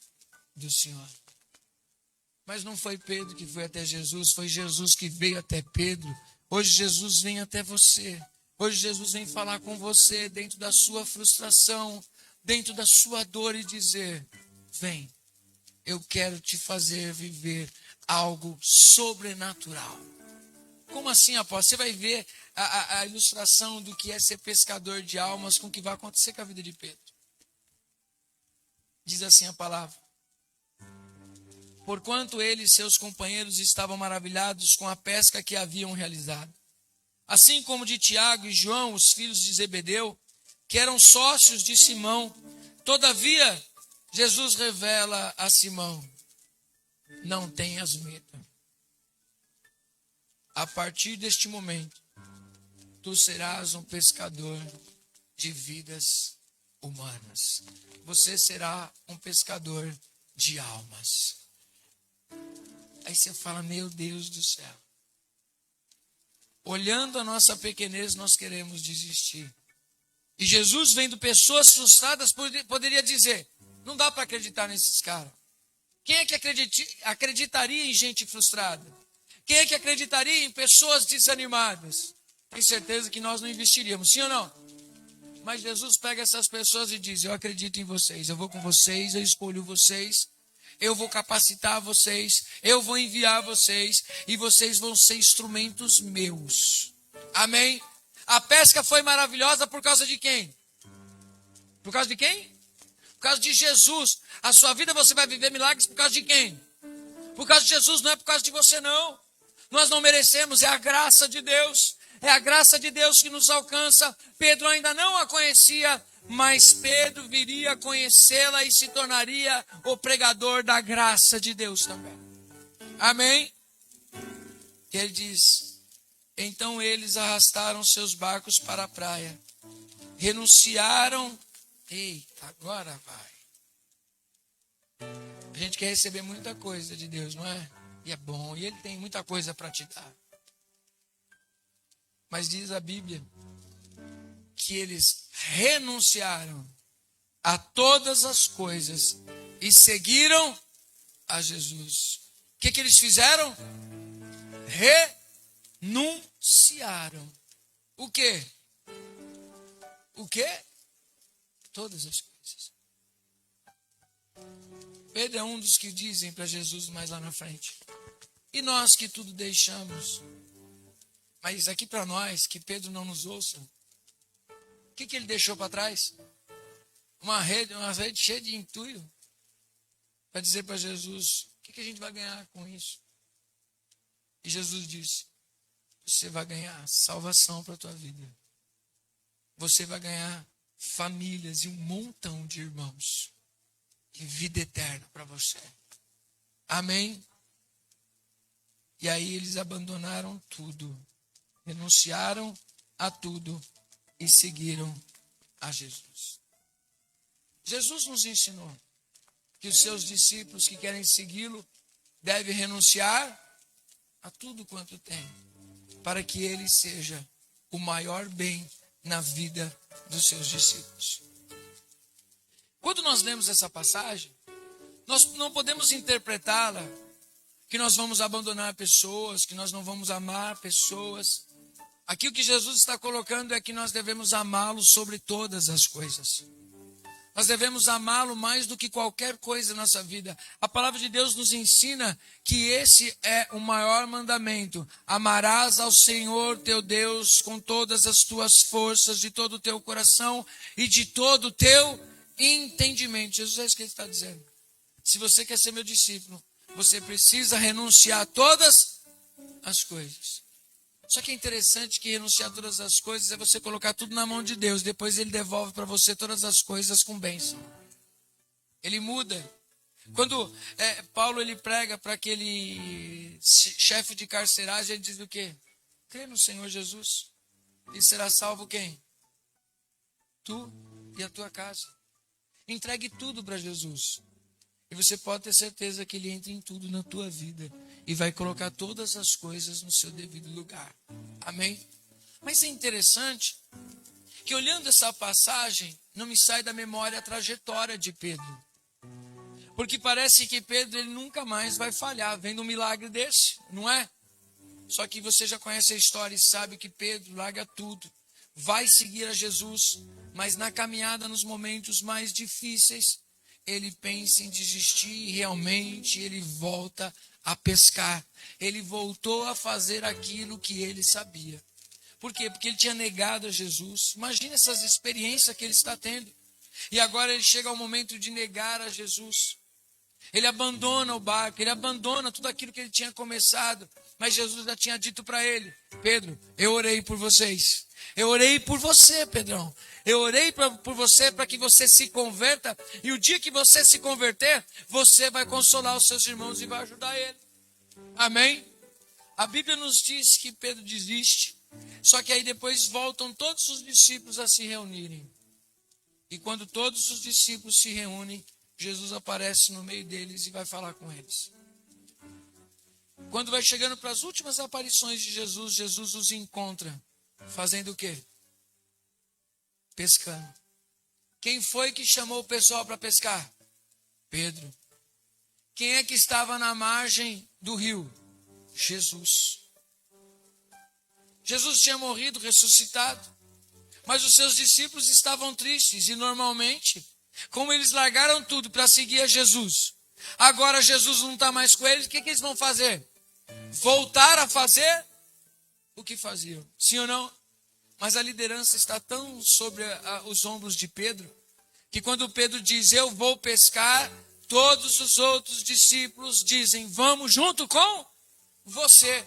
[SPEAKER 1] do Senhor. Mas não foi Pedro que foi até Jesus, foi Jesus que veio até Pedro. Hoje Jesus vem até você. Hoje Jesus vem falar com você dentro da sua frustração, dentro da sua dor e dizer, vem, eu quero te fazer viver algo sobrenatural. Como assim, apóstolo? Você vai ver a ilustração do que é ser pescador de almas com o que vai acontecer com a vida de Pedro. Diz assim a palavra. Porquanto ele e seus companheiros estavam maravilhados com a pesca que haviam realizado. Assim como de Tiago e João, os filhos de Zebedeu, que eram sócios de Simão. Todavia, Jesus revela a Simão: não tenhas medo. A partir deste momento, tu serás um pescador de vidas humanas. Você será um pescador de almas. Aí você fala: meu Deus do céu. Olhando a nossa pequenez, nós queremos desistir. E Jesus, vendo pessoas frustradas, poderia dizer: não dá para acreditar nesses caras. Quem é que acreditaria em gente frustrada? Quem é que acreditaria em pessoas desanimadas? Tenho certeza que nós não investiríamos, sim ou não? Mas Jesus pega essas pessoas e diz: eu acredito em vocês, eu vou com vocês, eu escolho vocês, eu vou capacitar vocês, eu vou enviar vocês, e vocês vão ser instrumentos meus. Amém? A pesca foi maravilhosa por causa de quem? Por causa de quem? Por causa de Jesus. A sua vida você vai viver milagres por causa de quem? Por causa de Jesus, não é por causa de você não. Nós não merecemos, é a graça de Deus. É a graça de Deus que nos alcança. Pedro ainda não a conhecia, mas Pedro viria a conhecê-la e se tornaria o pregador da graça de Deus também. Amém? E ele diz: então eles arrastaram seus barcos para a praia, renunciaram. Eita, agora vai. A gente quer receber muita coisa de Deus, não é? E é bom, e Ele tem muita coisa para te dar. Mas diz a Bíblia que eles renunciaram a todas as coisas e seguiram a Jesus. O que eles fizeram? Renunciaram. O quê? O quê? Todas as coisas. Pedro é um dos que dizem para Jesus mais lá na frente: e nós que tudo deixamos? Mas aqui para nós, que Pedro não nos ouça, o que ele deixou para trás? Uma rede cheia de entulho, para dizer para Jesus: o que a gente vai ganhar com isso? E Jesus disse: você vai ganhar salvação para a tua vida. Você vai ganhar famílias e um montão de irmãos. E vida eterna para você. Amém? E aí eles abandonaram tudo. Renunciaram a tudo e seguiram a Jesus. Jesus nos ensinou que os seus discípulos que querem segui-lo devem renunciar a tudo quanto tem, para que ele seja o maior bem na vida dos seus discípulos. Quando nós lemos essa passagem, nós não podemos interpretá-la que nós vamos abandonar pessoas, que nós não vamos amar pessoas. Aqui o que Jesus está colocando é que nós devemos amá-lo sobre todas as coisas. Nós devemos amá-lo mais do que qualquer coisa na nossa vida. A palavra de Deus nos ensina que esse é o maior mandamento. Amarás ao Senhor teu Deus com todas as tuas forças, de todo o teu coração e de todo o teu entendimento. Jesus é isso que ele está dizendo. Se você quer ser meu discípulo, você precisa renunciar a todas as coisas. Só que é interessante que renunciar a todas as coisas é você colocar tudo na mão de Deus. Depois ele devolve para você todas as coisas com bênção. Ele muda. Quando Paulo ele prega para aquele chefe de carceragem, ele diz o quê? Crê no Senhor Jesus e será salvo quem? Tu e a tua casa. Entregue tudo para Jesus. E você pode ter certeza que ele entra em tudo na tua vida e vai colocar todas as coisas no seu devido lugar. Amém? Mas é interessante que olhando essa passagem, não me sai da memória a trajetória de Pedro. Porque parece que Pedro ele nunca mais vai falhar vendo um milagre desse, não é? Só que você já conhece a história e sabe que Pedro larga tudo, vai seguir a Jesus, mas na caminhada, nos momentos mais difíceis, ele pensa em desistir e realmente ele volta a pescar. Ele voltou a fazer aquilo que ele sabia. Por quê? Porque ele tinha negado a Jesus. Imagina essas experiências que ele está tendo. E agora ele chega ao momento de negar a Jesus. Ele abandona o barco, ele abandona tudo aquilo que ele tinha começado. Mas Jesus já tinha dito para ele: Pedro, eu orei por vocês. Eu orei por você, Pedrão. Eu orei por você para que você se converta. E o dia que você se converter, você vai consolar os seus irmãos e vai ajudar ele. Amém? A Bíblia nos diz que Pedro desiste. Só que aí depois voltam todos os discípulos a se reunirem. E quando todos os discípulos se reúnem, Jesus aparece no meio deles e vai falar com eles. Quando vai chegando para as últimas aparições de Jesus, Jesus os encontra. Fazendo o quê? Pescando. Quem foi que chamou o pessoal para pescar? Pedro. Quem é que estava na margem do rio? Jesus. Jesus tinha morrido, ressuscitado. Mas os seus discípulos estavam tristes. E normalmente, como eles largaram tudo para seguir a Jesus, agora Jesus não está mais com eles, o que eles vão fazer? Voltar a fazer o que faziam. Sim ou não? Mas a liderança está tão sobre os ombros de Pedro, que quando Pedro diz, eu vou pescar, todos os outros discípulos dizem, vamos junto com você.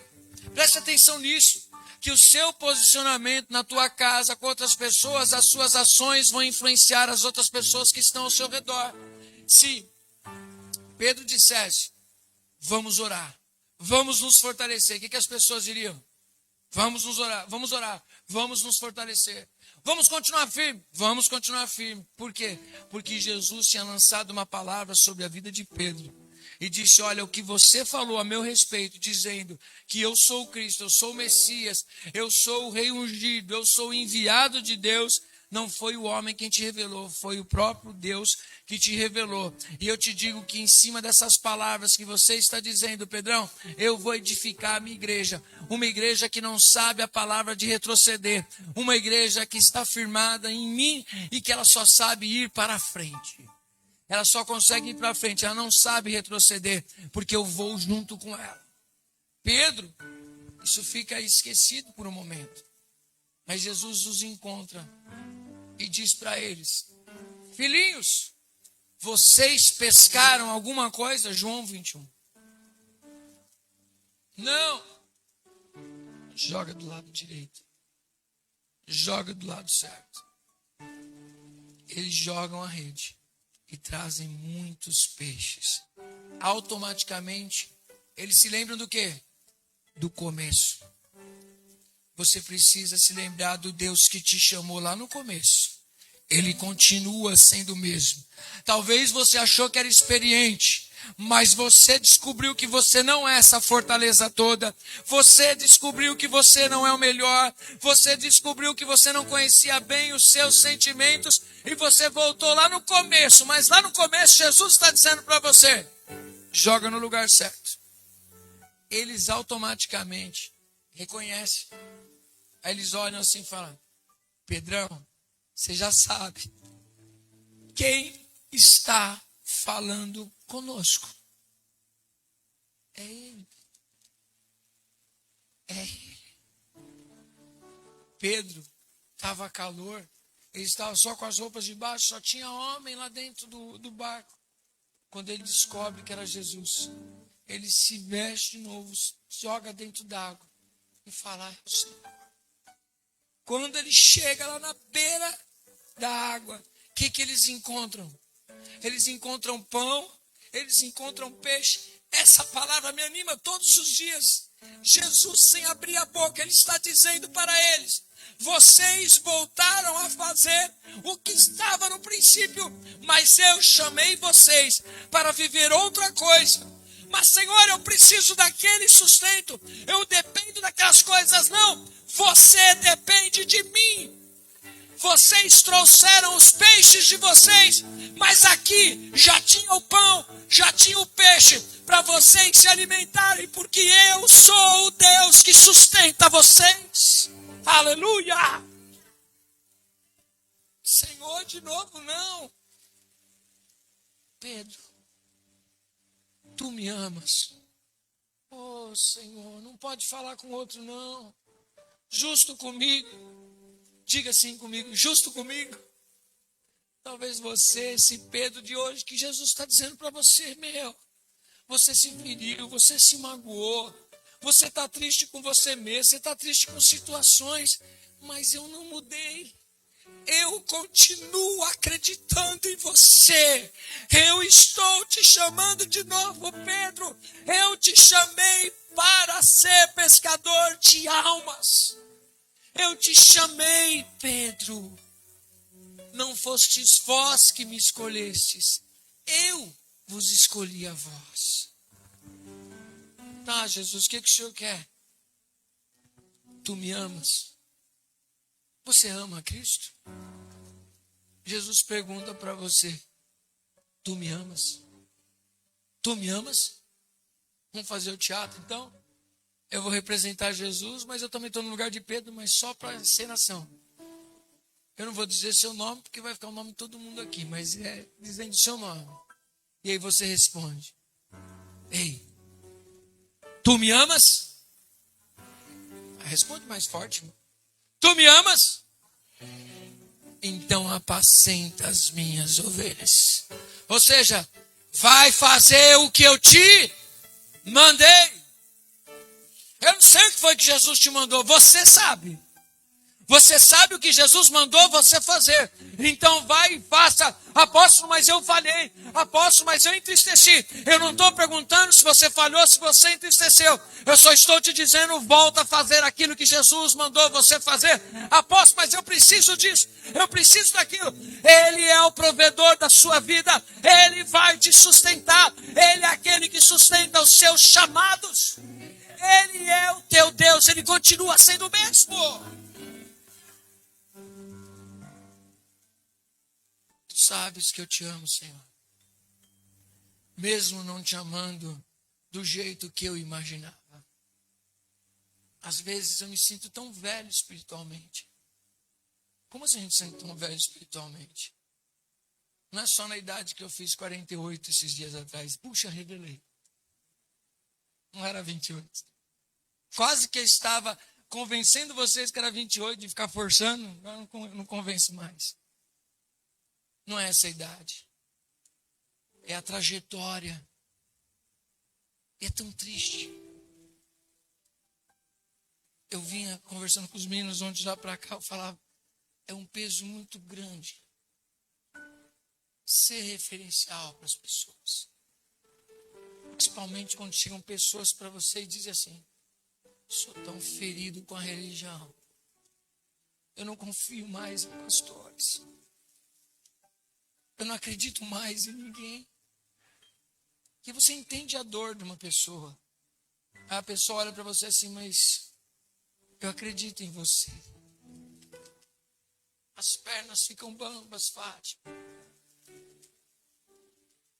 [SPEAKER 1] Preste atenção nisso, que o seu posicionamento na tua casa com outras pessoas, as suas ações vão influenciar as outras pessoas que estão ao seu redor. Se Pedro dissesse, vamos orar, vamos nos fortalecer, o que as pessoas diriam? Vamos orar, vamos nos fortalecer. Vamos continuar firme? Vamos continuar firme. Por quê? Porque Jesus tinha lançado uma palavra sobre a vida de Pedro. E disse, olha, o que você falou a meu respeito, dizendo que eu sou o Cristo, eu sou o Messias, eu sou o Rei ungido, eu sou o enviado de Deus, não foi o homem quem te revelou, foi o próprio Deus que te revelou. E eu te digo que em cima dessas palavras que você está dizendo, Pedrão, eu vou edificar a minha igreja. Uma igreja que não sabe a palavra de retroceder. Uma igreja que está firmada em mim e que ela só sabe ir para a frente. Ela só consegue ir para frente, ela não sabe retroceder, porque eu vou junto com ela. Pedro, isso fica esquecido por um momento. Mas Jesus os encontra e diz para eles, filhinhos, vocês pescaram alguma coisa? João 21. Não. Joga do lado direito. Joga do lado certo. Eles jogam a rede e trazem muitos peixes. Automaticamente, eles se lembram do quê? Do começo. Você precisa se lembrar do Deus que te chamou lá no começo. Ele continua sendo o mesmo. Talvez você achou que era experiente, mas você descobriu que você não é essa fortaleza toda. Você descobriu que você não é o melhor. Você descobriu que você não conhecia bem os seus sentimentos. E você voltou lá no começo. Mas lá no começo Jesus está dizendo para você, joga no lugar certo. Eles automaticamente reconhecem. Aí eles olham assim e falam, Pedrão, você já sabe quem está falando conosco. É ele. É ele. Pedro estava calor. Ele estava só com as roupas de baixo. Só tinha homem lá dentro do barco. Quando ele descobre que era Jesus, ele se veste de novo, joga dentro d'água e fala, é o Senhor. Quando ele chega lá na beira da água, o que eles encontram? Eles encontram pão, eles encontram peixe. Essa palavra me anima todos os dias. Jesus, sem abrir a boca, ele está dizendo para eles, vocês voltaram a fazer o que estava no princípio, mas eu chamei vocês para viver outra coisa. Mas, Senhor, eu preciso daquele sustento, eu dependo daquelas coisas. Não, você depende de mim. Vocês trouxeram os peixes de vocês, mas aqui já tinha o pão, já tinha o peixe para vocês se alimentarem, porque eu sou o Deus que sustenta vocês. Aleluia! Senhor, de novo não. Pedro, tu me amas. Oh, Senhor, não pode falar com outro não. Justo comigo. Diga assim comigo, justo comigo. Talvez você, esse Pedro de hoje, que Jesus está dizendo para você, você se feriu, você se magoou, você está triste com você mesmo, você está triste com situações, mas eu não mudei. Eu continuo acreditando em você. Eu estou te chamando de novo, Pedro. Eu te chamei para ser pescador de almas. Eu te chamei, Pedro. Não fostes vós que me escolhestes. Eu vos escolhi a vós. Tá, Jesus, o que o Senhor quer? Tu me amas? Você ama a Cristo? Jesus pergunta para você, tu me amas? Tu me amas? Vamos fazer o teatro então? Eu vou representar Jesus, mas eu também estou no lugar de Pedro, mas só para encenação. Eu não vou dizer seu nome, porque vai ficar o nome de todo mundo aqui, mas é dizendo seu nome. E aí você responde, ei, tu me amas? Responde mais forte. Tu me amas? Então apacenta as minhas ovelhas. Ou seja, vai fazer o que eu te mandei. Eu não sei o que foi que Jesus te mandou, você sabe. Você sabe o que Jesus mandou você fazer. Então vai e faça. Apóstolo, mas eu falhei. Apóstolo, mas eu entristeci. Eu não estou perguntando se você falhou, se você entristeceu. Eu só estou te dizendo, volta a fazer aquilo que Jesus mandou você fazer. Apóstolo, mas eu preciso disso. Eu preciso daquilo. Ele é o provedor da sua vida. Ele vai te sustentar. Ele é aquele que sustenta os seus chamados. Ele é o teu Deus. Ele continua sendo o mesmo. Sabes que eu te amo, Senhor. Mesmo não te amando do jeito que eu imaginava. Às vezes eu me sinto tão velho espiritualmente. Como assim a gente se sente tão velho espiritualmente? Não é só na idade que eu fiz 48 esses dias atrás. Puxa, revelei. Não era 28. Quase que eu estava convencendo vocês que era 28 de ficar forçando. Agora não convenço mais. Não é essa a idade. É a trajetória. É tão triste. Eu vinha conversando com os meninos ontem lá para cá, eu falava, é um peso muito grande ser referencial para as pessoas. Principalmente quando chegam pessoas para você e dizem assim, sou tão ferido com a religião. Eu não confio mais em pastores. Eu não acredito mais em ninguém. E você entende a dor de uma pessoa. Aí a pessoa olha para você assim, mas eu acredito em você. As pernas ficam bambas, Fátima.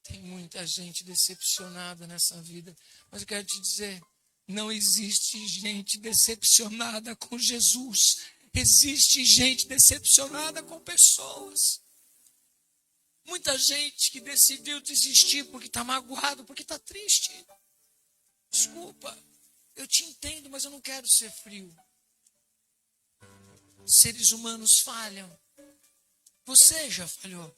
[SPEAKER 1] Tem muita gente decepcionada nessa vida. Mas eu quero te dizer, não existe gente decepcionada com Jesus. Existe gente decepcionada com pessoas. Muita gente que decidiu desistir porque está magoado, porque está triste. Desculpa, eu te entendo, mas eu não quero ser frio. Seres humanos falham. Você já falhou.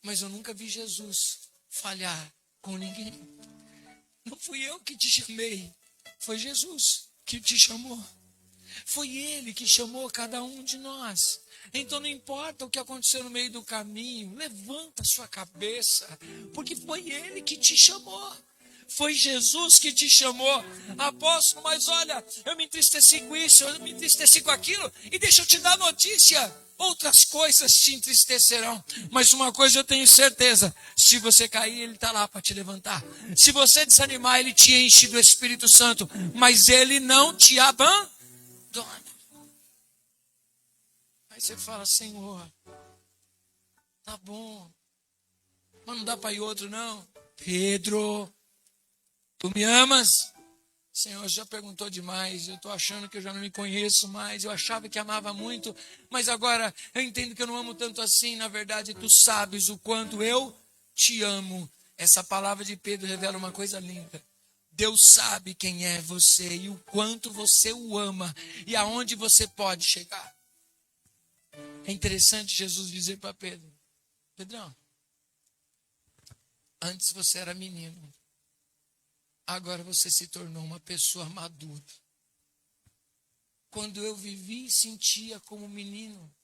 [SPEAKER 1] Mas eu nunca vi Jesus falhar com ninguém. Não fui eu que te chamei. Foi Jesus que te chamou. Foi Ele que chamou cada um de nós. Então não importa o que aconteceu no meio do caminho, levanta a sua cabeça, porque foi Ele que te chamou. Foi Jesus que te chamou. Apóstolo, mas olha, eu me entristeci com isso, eu me entristeci com aquilo, e deixa eu te dar notícia, outras coisas te entristecerão, mas uma coisa eu tenho certeza, se você cair, Ele está lá para te levantar. Se você desanimar, Ele te enche do Espírito Santo, mas Ele não te abandona. Aí você fala, Senhor, tá bom, mas não dá para ir outro não. Pedro, tu me amas? Senhor, já perguntou demais, eu estou achando que eu já não me conheço mais, eu achava que amava muito, mas agora eu entendo que eu não amo tanto assim, na verdade tu sabes o quanto eu te amo. Essa palavra de Pedro revela uma coisa linda. Deus sabe quem é você e o quanto você o ama e aonde você pode chegar. É interessante Jesus dizer para Pedro: Pedrão, antes você era menino, agora você se tornou uma pessoa madura. Quando eu vivi e sentia como menino,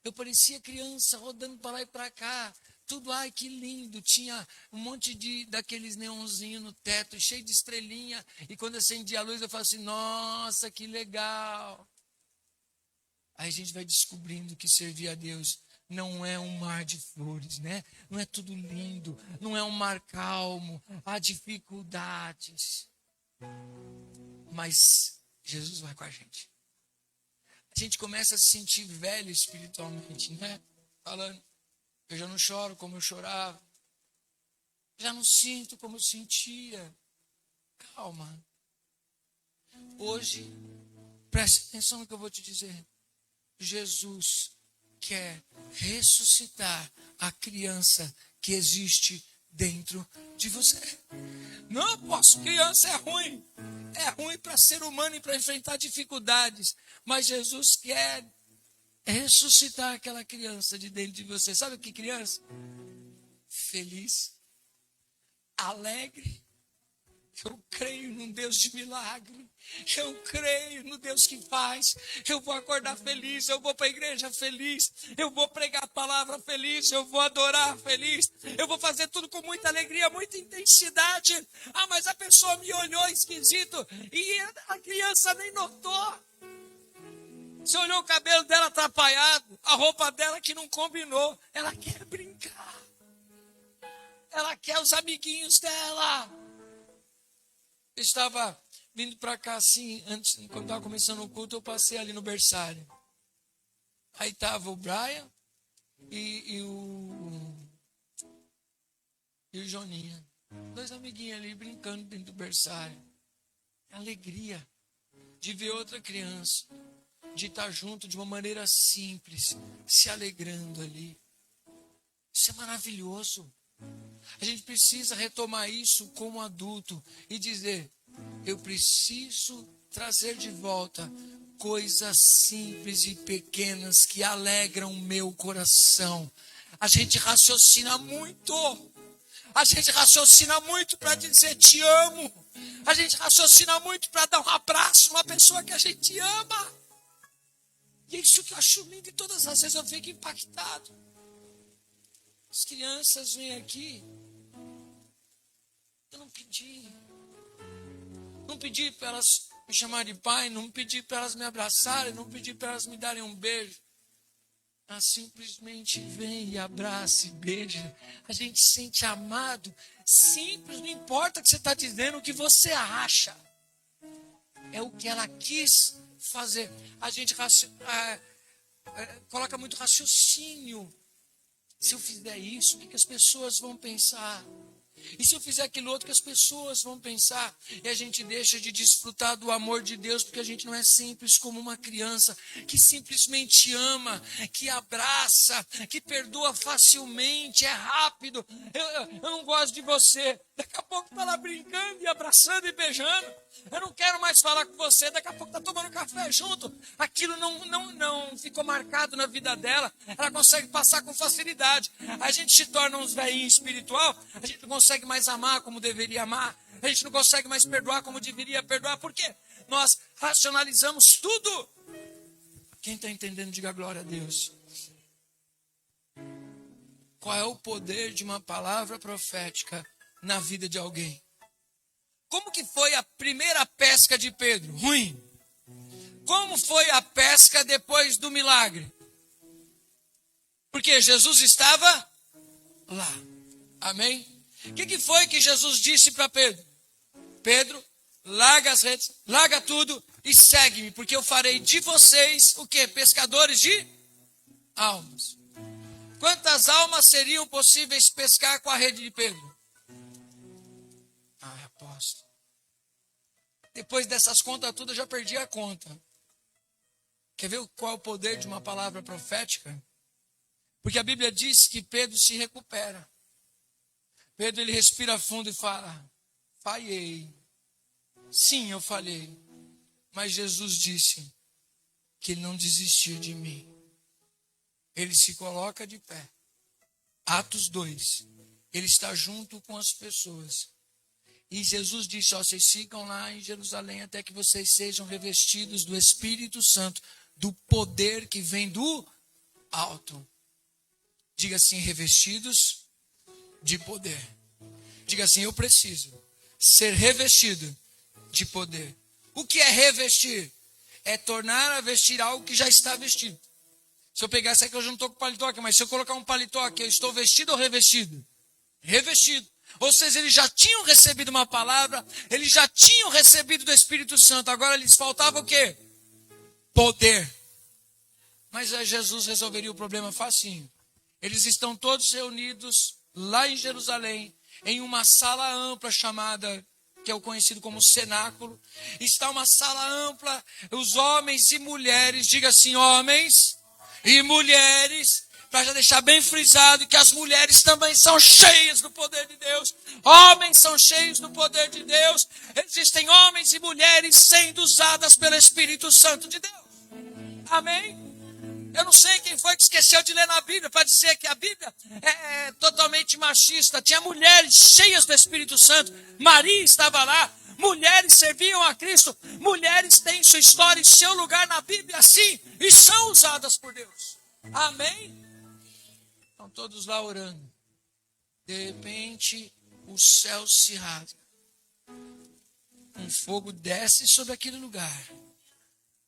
[SPEAKER 1] eu parecia criança rodando para lá e para cá. Tudo, ai que lindo. Tinha um monte daqueles neonzinhos no teto, cheio de estrelinha. E quando acendia a luz, eu falava assim: nossa, que legal. Aí a gente vai descobrindo que servir a Deus não é um mar de flores, né? Não é tudo lindo, não é um mar calmo. Há dificuldades. Mas Jesus vai com a gente. A gente começa a se sentir velho espiritualmente, né? Falando, eu já não choro como eu chorava. Já não sinto como eu sentia. Calma. Hoje, preste atenção no que eu vou te dizer. Jesus quer ressuscitar a criança que existe dentro de você. Não, posso, criança é ruim. É ruim para ser humano e para enfrentar dificuldades. Mas Jesus quer ressuscitar aquela criança de dentro de você. Sabe que criança? Feliz, alegre. Eu creio num Deus de milagre. Eu creio no Deus que faz. Eu vou acordar feliz. Eu vou para a igreja feliz. Eu vou pregar a palavra feliz. Eu vou adorar feliz. Eu vou fazer tudo com muita alegria, muita intensidade. Ah, mas a pessoa me olhou esquisito. E a criança nem notou. Você olhou o cabelo dela atrapalhado. A roupa dela que não combinou. Ela quer brincar. Ela quer os amiguinhos dela. Eu estava vindo para cá assim, antes, quando estava começando o culto, eu passei ali no berçário. Aí estava o Brian e o Joninha. 2 amiguinhos ali brincando dentro do berçário. Alegria de ver outra criança, de estar junto de uma maneira simples, se alegrando ali. Isso é maravilhoso. A gente precisa retomar isso como adulto e dizer: eu preciso trazer de volta coisas simples e pequenas que alegram o meu coração. A gente raciocina muito. A gente raciocina muito para dizer te amo. A gente raciocina muito para dar um abraço numa pessoa que a gente ama. E é isso que eu acho lindo e todas as vezes eu fico impactado. As crianças vêm aqui. Eu não pedi. Não pedi para elas me chamarem de pai, não pedi para elas me abraçarem, não pedi para elas me darem um beijo. Elas simplesmente vêm e abraçam e beijam. A gente se sente amado. Simples, não importa o que você está dizendo, o que você acha. É o que ela quis fazer. A gente coloca muito raciocínio. Se eu fizer isso, o que as pessoas vão pensar? E se eu fizer aquilo outro, que as pessoas vão pensar? E a gente deixa de desfrutar do amor de Deus, porque a gente não é simples como uma criança que simplesmente ama, que abraça, que perdoa facilmente, é rápido. Eu não gosto de você. Daqui a pouco está lá brincando e abraçando e beijando. Eu não quero mais falar com você. Daqui a pouco está tomando café junto. Aquilo não ficou marcado na vida dela. Ela consegue passar com facilidade. A gente se torna uns velhinhos espiritual. A gente não consegue mais amar como deveria amar. A gente não consegue mais perdoar como deveria perdoar. Por quê? Nós racionalizamos tudo. Quem está entendendo, diga glória a Deus. Qual é o poder de uma palavra profética na vida de alguém? Como que foi a primeira pesca de Pedro? Ruim. Como foi a pesca depois do milagre? Porque Jesus estava lá. Amém? O que foi que Jesus disse para Pedro? Pedro, larga as redes, larga tudo e segue-me, porque eu farei de vocês o quê? Pescadores de almas. Quantas almas seriam possíveis pescar com a rede de Pedro? Apóstolo. Depois dessas contas tudo, eu já perdi a conta. Quer ver qual é o poder de uma palavra profética? Porque a Bíblia diz que Pedro se recupera. Pedro, ele respira fundo e fala: falhei. Sim, eu falhei. Mas Jesus disse que ele não desistiu de mim. Ele se coloca de pé. Atos 2. Ele está junto com as pessoas. E Jesus disse, ó, vocês ficam lá em Jerusalém até que vocês sejam revestidos do Espírito Santo, do poder que vem do alto. Diga assim, revestidos de poder. Diga assim, eu preciso ser revestido de poder. O que é revestir? É tornar a vestir algo que já está vestido. Se eu pegar essa aqui, eu já não estou com paletó aqui, mas se eu colocar um paletó aqui, eu estou vestido ou revestido? Revestido. Ou seja, eles já tinham recebido uma palavra, eles já tinham recebido do Espírito Santo, agora lhes faltava o quê? Poder. Mas aí Jesus resolveria o problema facinho. Eles estão todos reunidos lá em Jerusalém, em uma sala ampla chamada, que é o conhecido como cenáculo. Está uma sala ampla, os homens e mulheres, diga assim, homens e mulheres, para já deixar bem frisado que as mulheres também são cheias do poder de Deus. Homens são cheios do poder de Deus. Existem homens e mulheres sendo usadas pelo Espírito Santo de Deus. Amém? Eu não sei quem foi que esqueceu de ler na Bíblia para dizer que a Bíblia é totalmente machista. Tinha mulheres cheias do Espírito Santo. Maria estava lá. Mulheres serviam a Cristo. Mulheres têm sua história e seu lugar na Bíblia, sim, e são usadas por Deus. Amém? Estão todos lá orando. De repente, o céu se rasga. Um fogo desce sobre aquele lugar.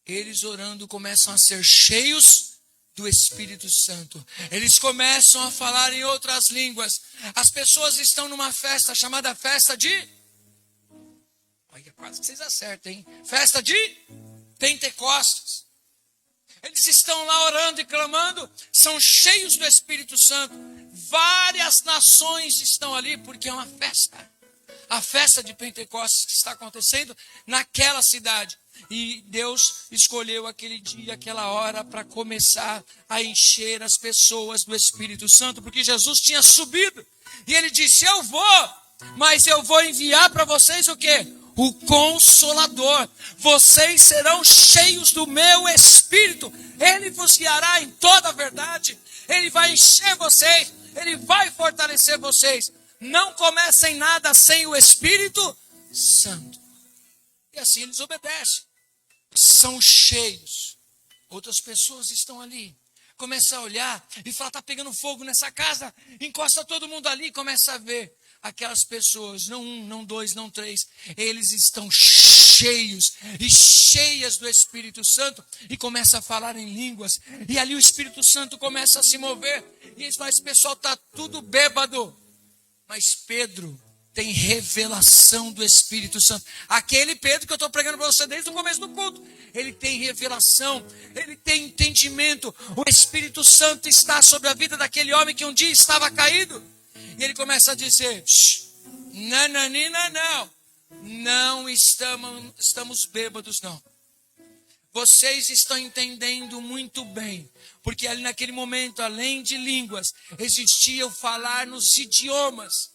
[SPEAKER 1] Eles orando começam a ser cheios do Espírito Santo. Eles começam a falar em outras línguas. As pessoas estão numa festa chamada festa de... Olha, quase que vocês acertam, hein? Festa de Pentecostes. Eles estão lá orando e clamando, são cheios do Espírito Santo. Várias nações estão ali porque é uma festa. A festa de Pentecostes que está acontecendo naquela cidade. E Deus escolheu aquele dia, aquela hora para começar a encher as pessoas do Espírito Santo, porque Jesus tinha subido. E ele disse, eu vou, mas eu vou enviar para vocês o quê? O Consolador. Vocês serão cheios do meu Espírito. Ele vos guiará em toda a verdade. Ele vai encher vocês. Ele vai fortalecer vocês. Não comecem nada sem o Espírito Santo. E assim eles obedecem. São cheios. Outras pessoas estão ali. Começa a olhar e fala, está pegando fogo nessa casa. Encosta todo mundo ali e começa a ver. Aquelas pessoas, não um, não dois, não três. Eles estão cheios e cheias do Espírito Santo. E começa a falar em línguas. E ali o Espírito Santo começa a se mover. E eles falam, esse pessoal está tudo bêbado. Mas Pedro tem revelação do Espírito Santo. Aquele Pedro que eu estou pregando para você desde o começo do culto. Ele tem revelação, ele tem entendimento. O Espírito Santo está sobre a vida daquele homem que um dia estava caído. E ele começa a dizer, nananina, não estamos bêbados, não. Vocês estão entendendo muito bem, porque ali naquele momento, além de línguas, existia o falar nos idiomas.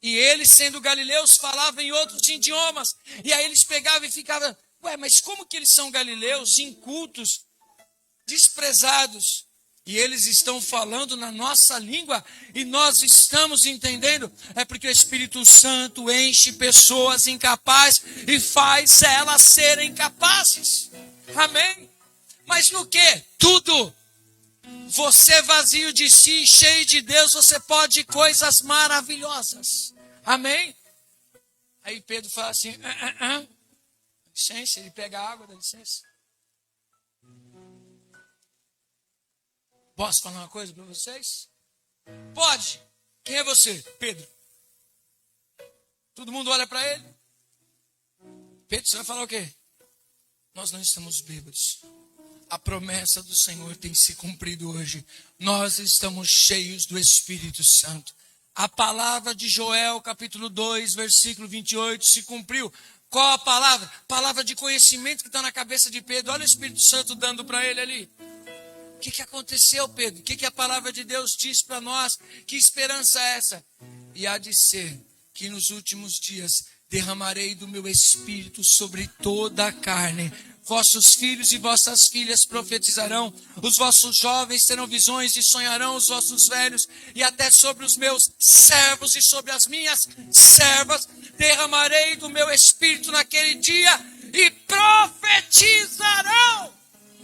[SPEAKER 1] E eles, sendo galileus, falavam em outros idiomas. E aí eles pegavam e ficavam, mas como que eles são galileus, incultos, desprezados? E eles estão falando na nossa língua e nós estamos entendendo. É porque o Espírito Santo enche pessoas incapazes e faz elas serem capazes. Amém? Mas no que? Tudo. Você vazio de si, cheio de Deus, você pode coisas maravilhosas. Amém? Aí Pedro fala assim, licença, ele pega a água, dá licença. Posso falar uma coisa para vocês? Pode. Quem é você? Pedro. Todo mundo olha para ele. Pedro, você vai falar o quê? Nós não estamos bêbados. A promessa do Senhor tem se cumprido hoje. Nós estamos cheios do Espírito Santo. A palavra de Joel, capítulo 2, versículo 28, se cumpriu. Qual a palavra? Palavra de conhecimento que está na cabeça de Pedro. Olha o Espírito Santo dando para ele ali. O que aconteceu, Pedro? O que a palavra de Deus diz para nós? Que esperança é essa? E há de ser que nos últimos dias derramarei do meu Espírito sobre toda a carne. Vossos filhos e vossas filhas profetizarão, os vossos jovens terão visões e sonharão os vossos velhos, e até sobre os meus servos e sobre as minhas servas derramarei do meu espírito naquele dia e profetizarão.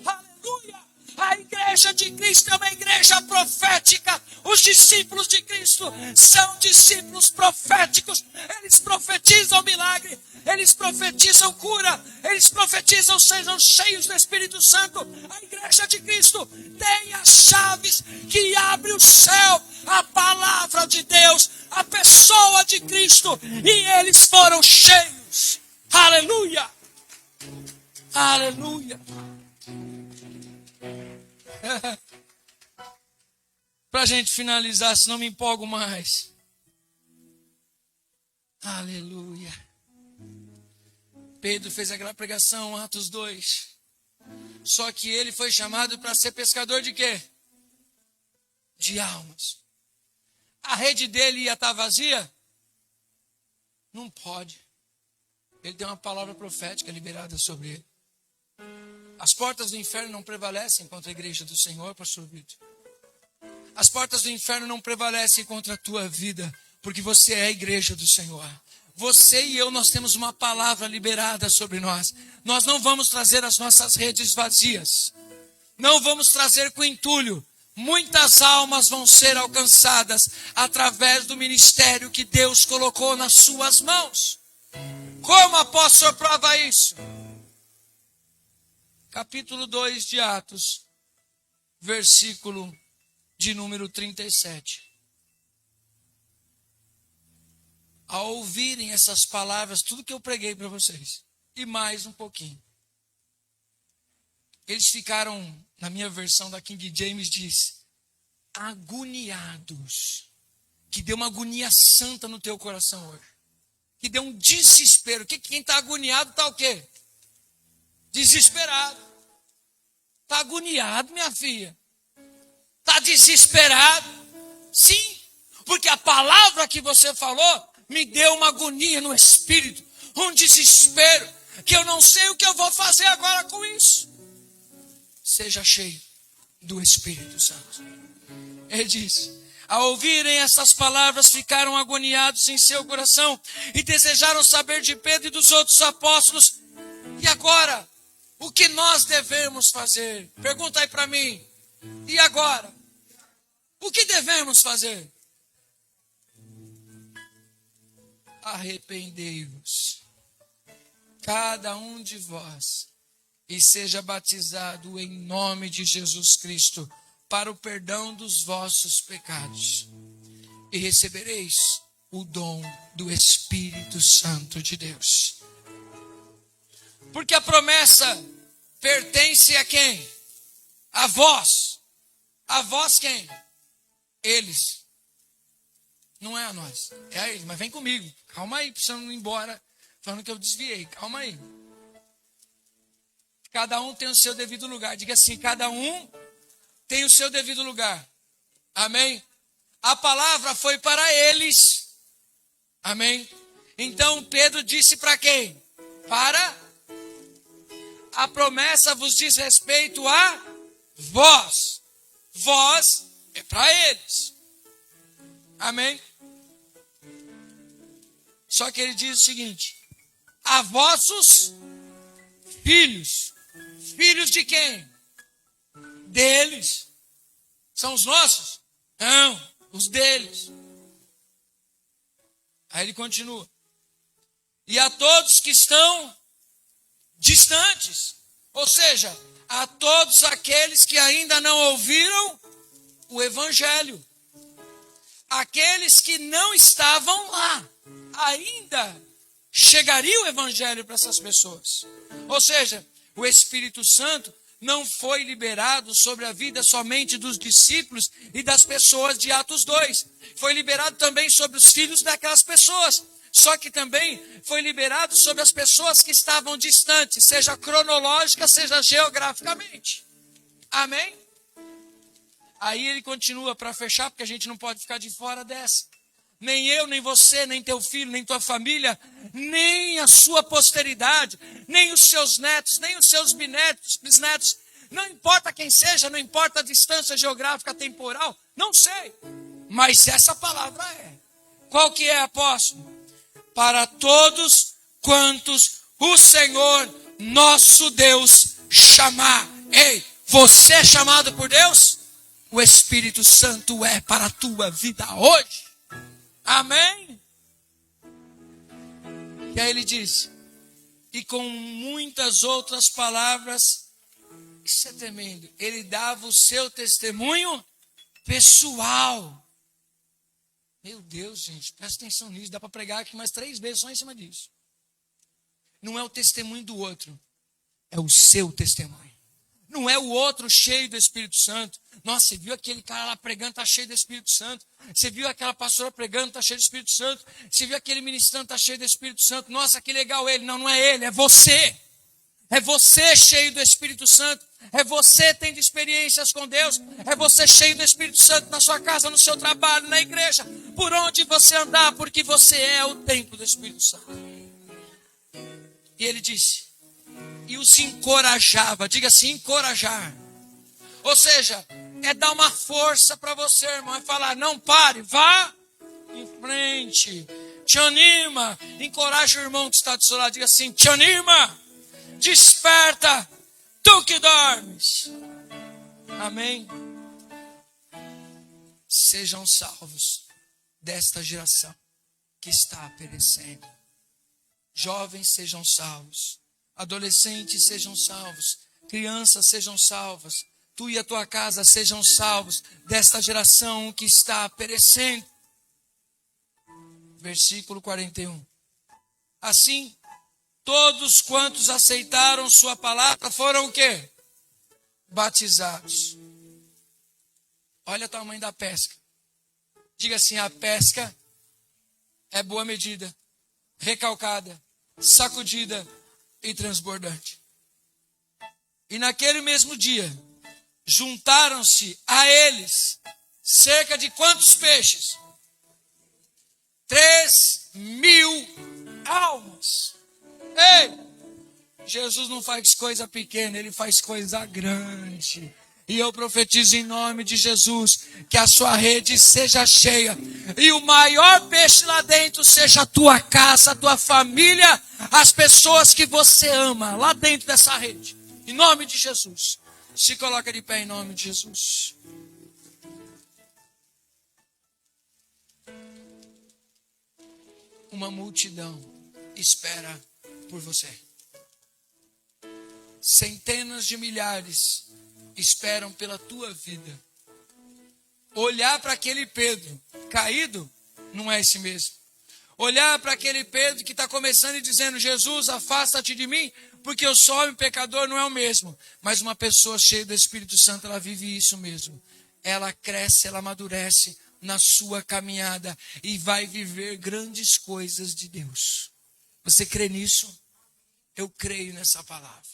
[SPEAKER 1] Aleluia! A igreja de Cristo é uma igreja profética. Os discípulos de Cristo são discípulos proféticos. Eles profetizam milagre, eles profetizam cura, eles profetizam, sejam cheios do Espírito Santo. A igreja de Cristo tem as chaves que abrem o céu, a palavra de Deus, a pessoa de Cristo, e eles foram cheios. Aleluia! Aleluia! Para a gente finalizar, senão me empolgo mais. Aleluia. Pedro fez aquela pregação, Atos 2. Só que ele foi chamado para ser pescador de quê? De almas. A rede dele ia estar vazia? Não pode. Ele tem uma palavra profética liberada sobre ele. As portas do inferno não prevalecem contra a igreja do Senhor, pastor Vitor. As portas do inferno não prevalecem contra a tua vida, porque você é a igreja do Senhor. Você e eu, nós temos uma palavra liberada sobre nós. Nós não vamos trazer as nossas redes vazias. Não vamos trazer com entulho. Muitas almas vão ser alcançadas através do ministério que Deus colocou nas suas mãos. Como o apóstolo prova isso? Capítulo 2 de Atos, versículo de número 37. Ao ouvirem essas palavras, tudo que eu preguei para vocês, e mais um pouquinho, eles ficaram, na minha versão da King James diz, agoniados. Que deu uma agonia santa no teu coração hoje. Que deu um desespero. Quem está agoniado está o quê? Desesperado. Está agoniado, minha filha. Está desesperado. Sim, porque a palavra que você falou me deu uma agonia no espírito, um desespero, que eu não sei o que eu vou fazer agora com isso. Seja cheio do Espírito Santo. Ele diz, ao ouvirem essas palavras, ficaram agoniados em seu coração e desejaram saber de Pedro e dos outros apóstolos. E agora, o que nós devemos fazer? Pergunta aí para mim. E agora? O que devemos fazer? Arrependei-vos, cada um de vós, e seja batizado em nome de Jesus Cristo, para o perdão dos vossos pecados, e recebereis o dom do Espírito Santo de Deus. Porque a promessa pertence a quem? A vós. A vós quem? Eles. Não é a nós, é a eles, mas vem comigo. Calma aí, precisando ir embora, falando que eu desviei. Calma aí. Cada um tem o seu devido lugar. Diga assim, cada um tem o seu devido lugar. Amém? A palavra foi para eles. Amém? Então Pedro disse para quem? Para a promessa vos diz respeito a vós. Vós é para eles. Amém? Só que ele diz o seguinte: a vossos filhos. Filhos de quem? Deles. São os nossos? Não, os deles. Aí ele continua. E a todos que estão distantes. Ou seja, a todos aqueles que ainda não ouviram o Evangelho. Aqueles que não estavam lá. Ainda chegaria o Evangelho para essas pessoas. Ou seja, o Espírito Santo não foi liberado sobre a vida somente dos discípulos e das pessoas de Atos 2. Foi liberado também sobre os filhos daquelas pessoas. Só que também foi liberado sobre as pessoas que estavam distantes, seja cronológica, seja geograficamente. Amém? Aí ele continua para fechar, porque a gente não pode ficar de fora dessa. Nem eu, nem você, nem teu filho, nem tua família, nem a sua posteridade, nem os seus netos, nem os seus bisnetos. Não importa quem seja, não importa a distância geográfica, temporal, não sei. Mas essa palavra é. Qual que é, apóstolo? Para todos quantos o Senhor, nosso Deus, chamar. Ei, você é chamado por Deus? O Espírito Santo é para a tua vida hoje. Amém? E aí ele diz, e com muitas outras palavras, isso é tremendo, ele dava o seu testemunho pessoal. Meu Deus, gente, presta atenção nisso, dá para pregar aqui mais 3 vezes só em cima disso. Não é o testemunho do outro, é o seu testemunho. Não é o outro cheio do Espírito Santo. Nossa, você viu aquele cara lá pregando, está cheio do Espírito Santo. Você viu aquela pastora pregando, está cheio do Espírito Santo. Você viu aquele ministrando, está cheio do Espírito Santo. Nossa, que legal ele. Não, não é ele, é você. É você cheio do Espírito Santo. É você tendo experiências com Deus. É você cheio do Espírito Santo na sua casa, no seu trabalho, na igreja. Por onde você andar, porque você é o templo do Espírito Santo. E ele disse, e os encorajava, diga assim, encorajar. Ou seja, é dar uma força para você, irmão, é falar, não pare, vá em frente, te anima, encoraja o irmão que está do seu lado, diga assim, te anima, desperta, tu que dormes. Amém? Sejam salvos desta geração que está perecendo. Jovens sejam salvos. Adolescentes sejam salvos, crianças sejam salvas, tu e a tua casa sejam salvos desta geração que está perecendo. Versículo 41. Assim, todos quantos aceitaram sua palavra foram o quê? Batizados. Olha o tamanho da pesca. Diga assim, a pesca é boa medida, recalcada, sacudida e transbordante. E naquele mesmo dia, juntaram-se a eles cerca de quantos peixes? 3.000 almas. Ei, Jesus não faz coisa pequena, ele faz coisa grande. E eu profetizo em nome de Jesus que a sua rede seja cheia. E o maior peixe lá dentro seja a tua casa, a tua família, as pessoas que você ama lá dentro dessa rede. Em nome de Jesus. Se coloca de pé em nome de Jesus. Uma multidão espera por você. Centenas de milhares esperam pela tua vida. Olhar para aquele Pedro caído, não é esse mesmo. Olhar para aquele Pedro que está começando e dizendo, Jesus, afasta-te de mim, porque eu sou homem pecador, não é o mesmo. Mas uma pessoa cheia do Espírito Santo, ela vive isso mesmo. Ela cresce, ela amadurece na sua caminhada e vai viver grandes coisas de Deus. Você crê nisso? Eu creio nessa palavra.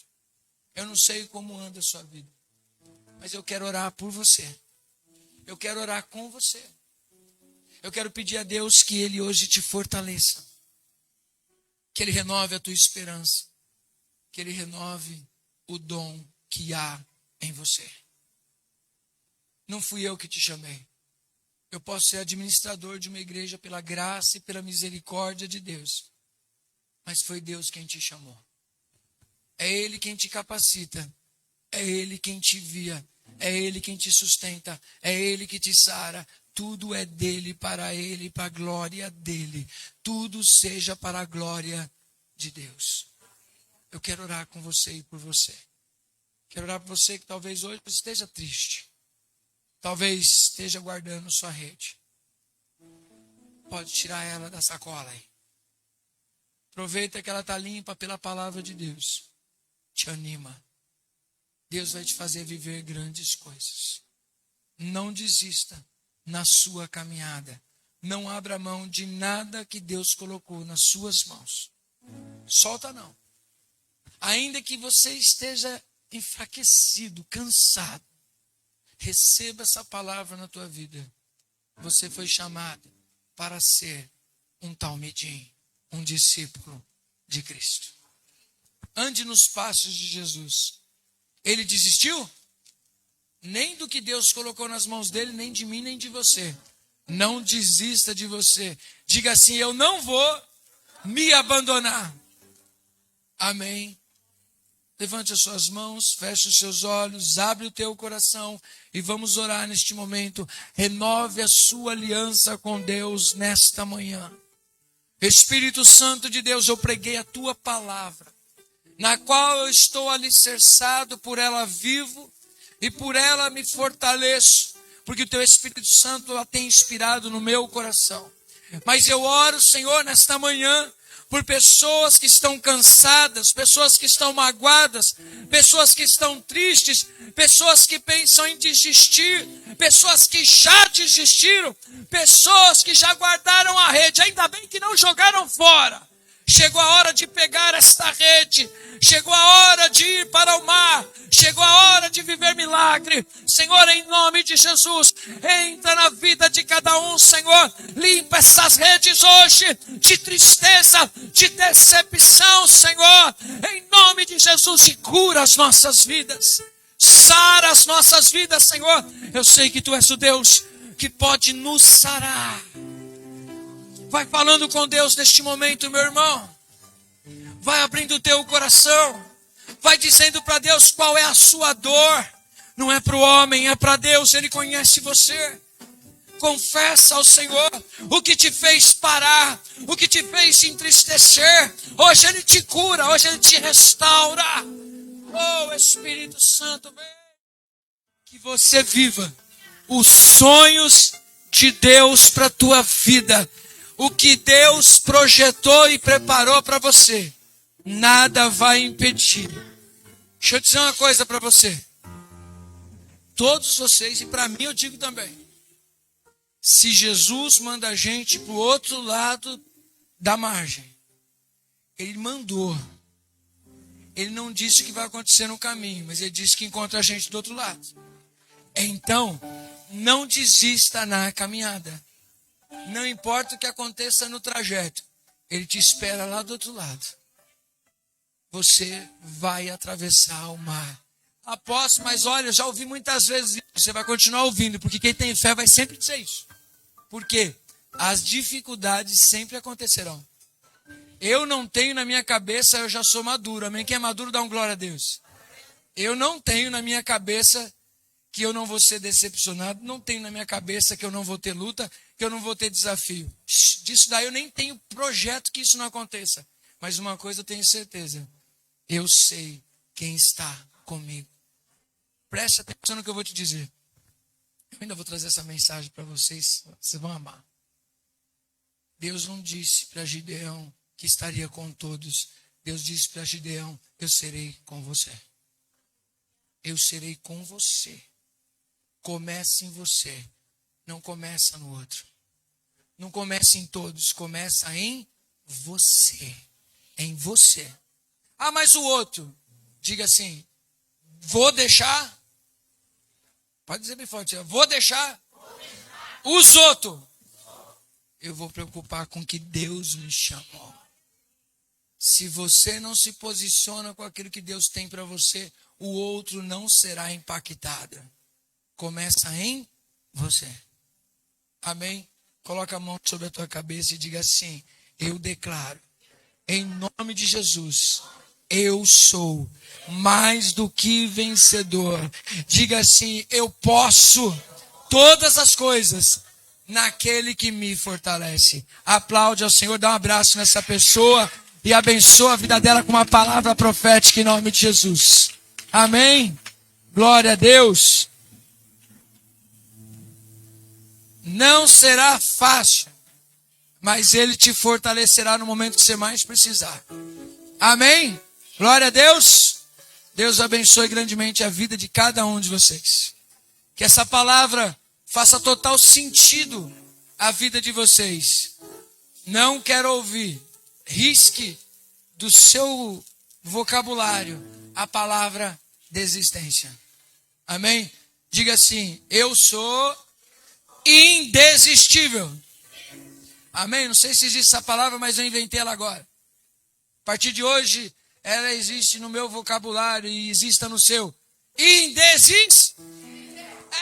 [SPEAKER 1] Eu não sei como anda a sua vida, mas eu quero orar por você. Eu quero orar com você. Eu quero pedir a Deus que Ele hoje te fortaleça. Que Ele renove a tua esperança. Que Ele renove o dom que há em você. Não fui eu que te chamei. Eu posso ser administrador de uma igreja pela graça e pela misericórdia de Deus. Mas foi Deus quem te chamou. É Ele quem te capacita. É Ele quem te guia. É Ele quem te sustenta. É Ele que te sara. Tudo é dele, para Ele, para a glória dele. Tudo seja para a glória de Deus. Eu quero orar com você e por você. Quero orar por você que talvez hoje esteja triste. Talvez esteja guardando sua rede. Pode tirar ela da sacola aí. Aproveita que ela está limpa pela palavra de Deus. Te anima. Deus vai te fazer viver grandes coisas. Não desista na sua caminhada. Não abra mão de nada que Deus colocou nas suas mãos. Solta não. Ainda que você esteja enfraquecido, cansado, receba essa palavra na tua vida. Você foi chamado para ser um talmidim, um discípulo de Cristo. Ande nos passos de Jesus. Ele desistiu? Nem do que Deus colocou nas mãos dele, nem de mim, nem de você. Não desista de você. Diga assim: eu não vou me abandonar. Amém. Levante as suas mãos, feche os seus olhos, abre o teu coração e vamos orar neste momento. Renove a sua aliança com Deus nesta manhã. Espírito Santo de Deus, eu preguei a tua palavra, na qual eu estou alicerçado, por ela vivo e por ela me fortaleço, porque o teu Espírito Santo a tem inspirado no meu coração. Mas eu oro, Senhor, nesta manhã, por pessoas que estão cansadas, pessoas que estão magoadas, pessoas que estão tristes, pessoas que pensam em desistir, pessoas que já desistiram, pessoas que já guardaram a rede, ainda bem que não jogaram fora. Chegou a hora de pegar esta rede, chegou a hora de ir para o mar, chegou a hora de viver milagre. Senhor, em nome de Jesus, entra na vida de cada um, Senhor, limpa essas redes hoje de tristeza, de decepção, Senhor, em nome de Jesus, e cura as nossas vidas, sara as nossas vidas, Senhor. Eu sei que Tu és o Deus que pode nos sarar. Vai falando com Deus neste momento, meu irmão. Vai abrindo o teu coração. Vai dizendo para Deus qual é a sua dor. Não é para o homem, é para Deus. Ele conhece você. Confessa ao Senhor o que te fez parar, o que te fez te entristecer. Hoje Ele te cura, hoje Ele te restaura. Oh, Espírito Santo, vem. Que você viva os sonhos de Deus para a tua vida. O que Deus projetou e preparou para você, nada vai impedir. Deixa eu dizer uma coisa para você. Todos vocês, e para mim eu digo também. Se Jesus manda a gente para o outro lado da margem, Ele mandou. Ele não disse o que vai acontecer no caminho, mas Ele disse que encontra a gente do outro lado. Então, não desista na caminhada. Não importa o que aconteça no trajeto, Ele te espera lá do outro lado. Você vai atravessar o mar. Aposto, mas olha, eu já ouvi muitas vezes isso. Você vai continuar ouvindo, porque quem tem fé vai sempre dizer isso. Por quê? As dificuldades sempre acontecerão. Eu não tenho na minha cabeça, eu já sou maduro. Amém? Quem é maduro, dá um glória a Deus. Eu não tenho na minha cabeça que eu não vou ser decepcionado, não tenho na minha cabeça que eu não vou ter luta, que eu não vou ter desafio. Disso daí eu nem tenho projeto que isso não aconteça. Mas uma coisa eu tenho certeza, eu sei quem está comigo. Preste atenção no que eu vou te dizer. Eu ainda vou trazer essa mensagem para vocês, vocês vão amar. Deus não disse para Gideão que estaria com todos. Deus disse para Gideão, eu serei com você. Eu serei com você. Começa em você, não começa no outro. Não começa em todos, começa em você. Em você. Ah, mas o outro, diga assim, vou deixar. Pode dizer bem forte, vou deixar. Os outros. Eu vou preocupar com o que Deus me chamou. Se você não se posiciona com aquilo que Deus tem para você, o outro não será impactado. Começa em você. Amém? Coloca a mão sobre a tua cabeça e diga assim, eu declaro, em nome de Jesus, eu sou mais do que vencedor. Diga assim, eu posso todas as coisas naquele que me fortalece. Aplaude ao Senhor, dá um abraço nessa pessoa e abençoa a vida dela com uma palavra profética em nome de Jesus. Amém? Glória a Deus. Não será fácil, mas Ele te fortalecerá no momento que você mais precisar. Amém? Glória a Deus. Deus abençoe grandemente a vida de cada um de vocês. Que essa palavra faça total sentido à vida de vocês. Não quero ouvir. Risque do seu vocabulário a palavra desistência. Amém? Diga assim, eu sou indesistível. Amém? Não sei se existe essa palavra, mas eu inventei ela agora. A partir de hoje, ela existe no meu vocabulário e exista no seu. Indesiste.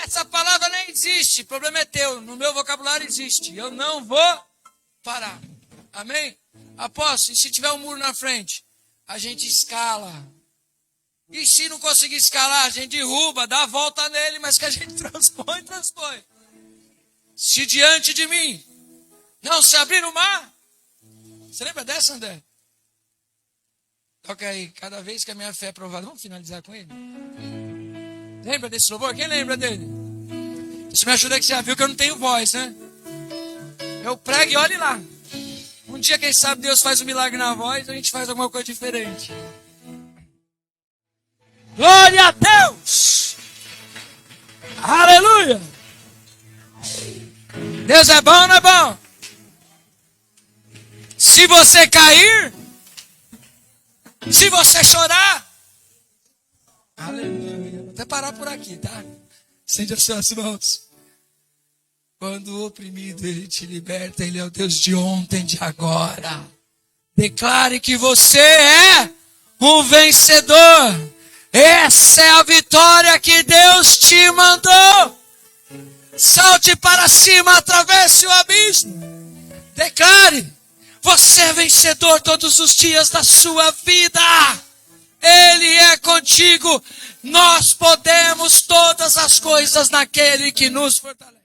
[SPEAKER 1] Essa palavra nem existe. O problema é teu. No meu vocabulário existe. Eu não vou parar. Amém? Apóstolo, e se tiver um muro na frente? A gente escala. E se não conseguir escalar, a gente derruba, dá a volta nele, mas que a gente transpõe. Se diante de mim não se abrir o mar. Você lembra dessa, André? Toca aí, cada vez que a minha fé é provada. Vamos finalizar com ele? Lembra desse louvor? Quem lembra dele? Isso me ajuda que você já viu que eu não tenho voz, né? Eu prego e olhe lá. Um dia, quem sabe, Deus faz um milagre na voz, a gente faz alguma coisa diferente. Glória a Deus! Aleluia! Deus é bom ou não é bom? Se você cair, se você chorar, aleluia. Vou até parar por aqui, tá? Estende as suas mãos. Quando o oprimido, ele te liberta, ele é o Deus de ontem, de agora. Declare que você é um vencedor. Essa é a vitória que Deus te mandou. Salte para cima, atravesse o abismo. Declare, você é vencedor todos os dias da sua vida. Ele é contigo. Nós podemos todas as coisas naquele que nos fortalece.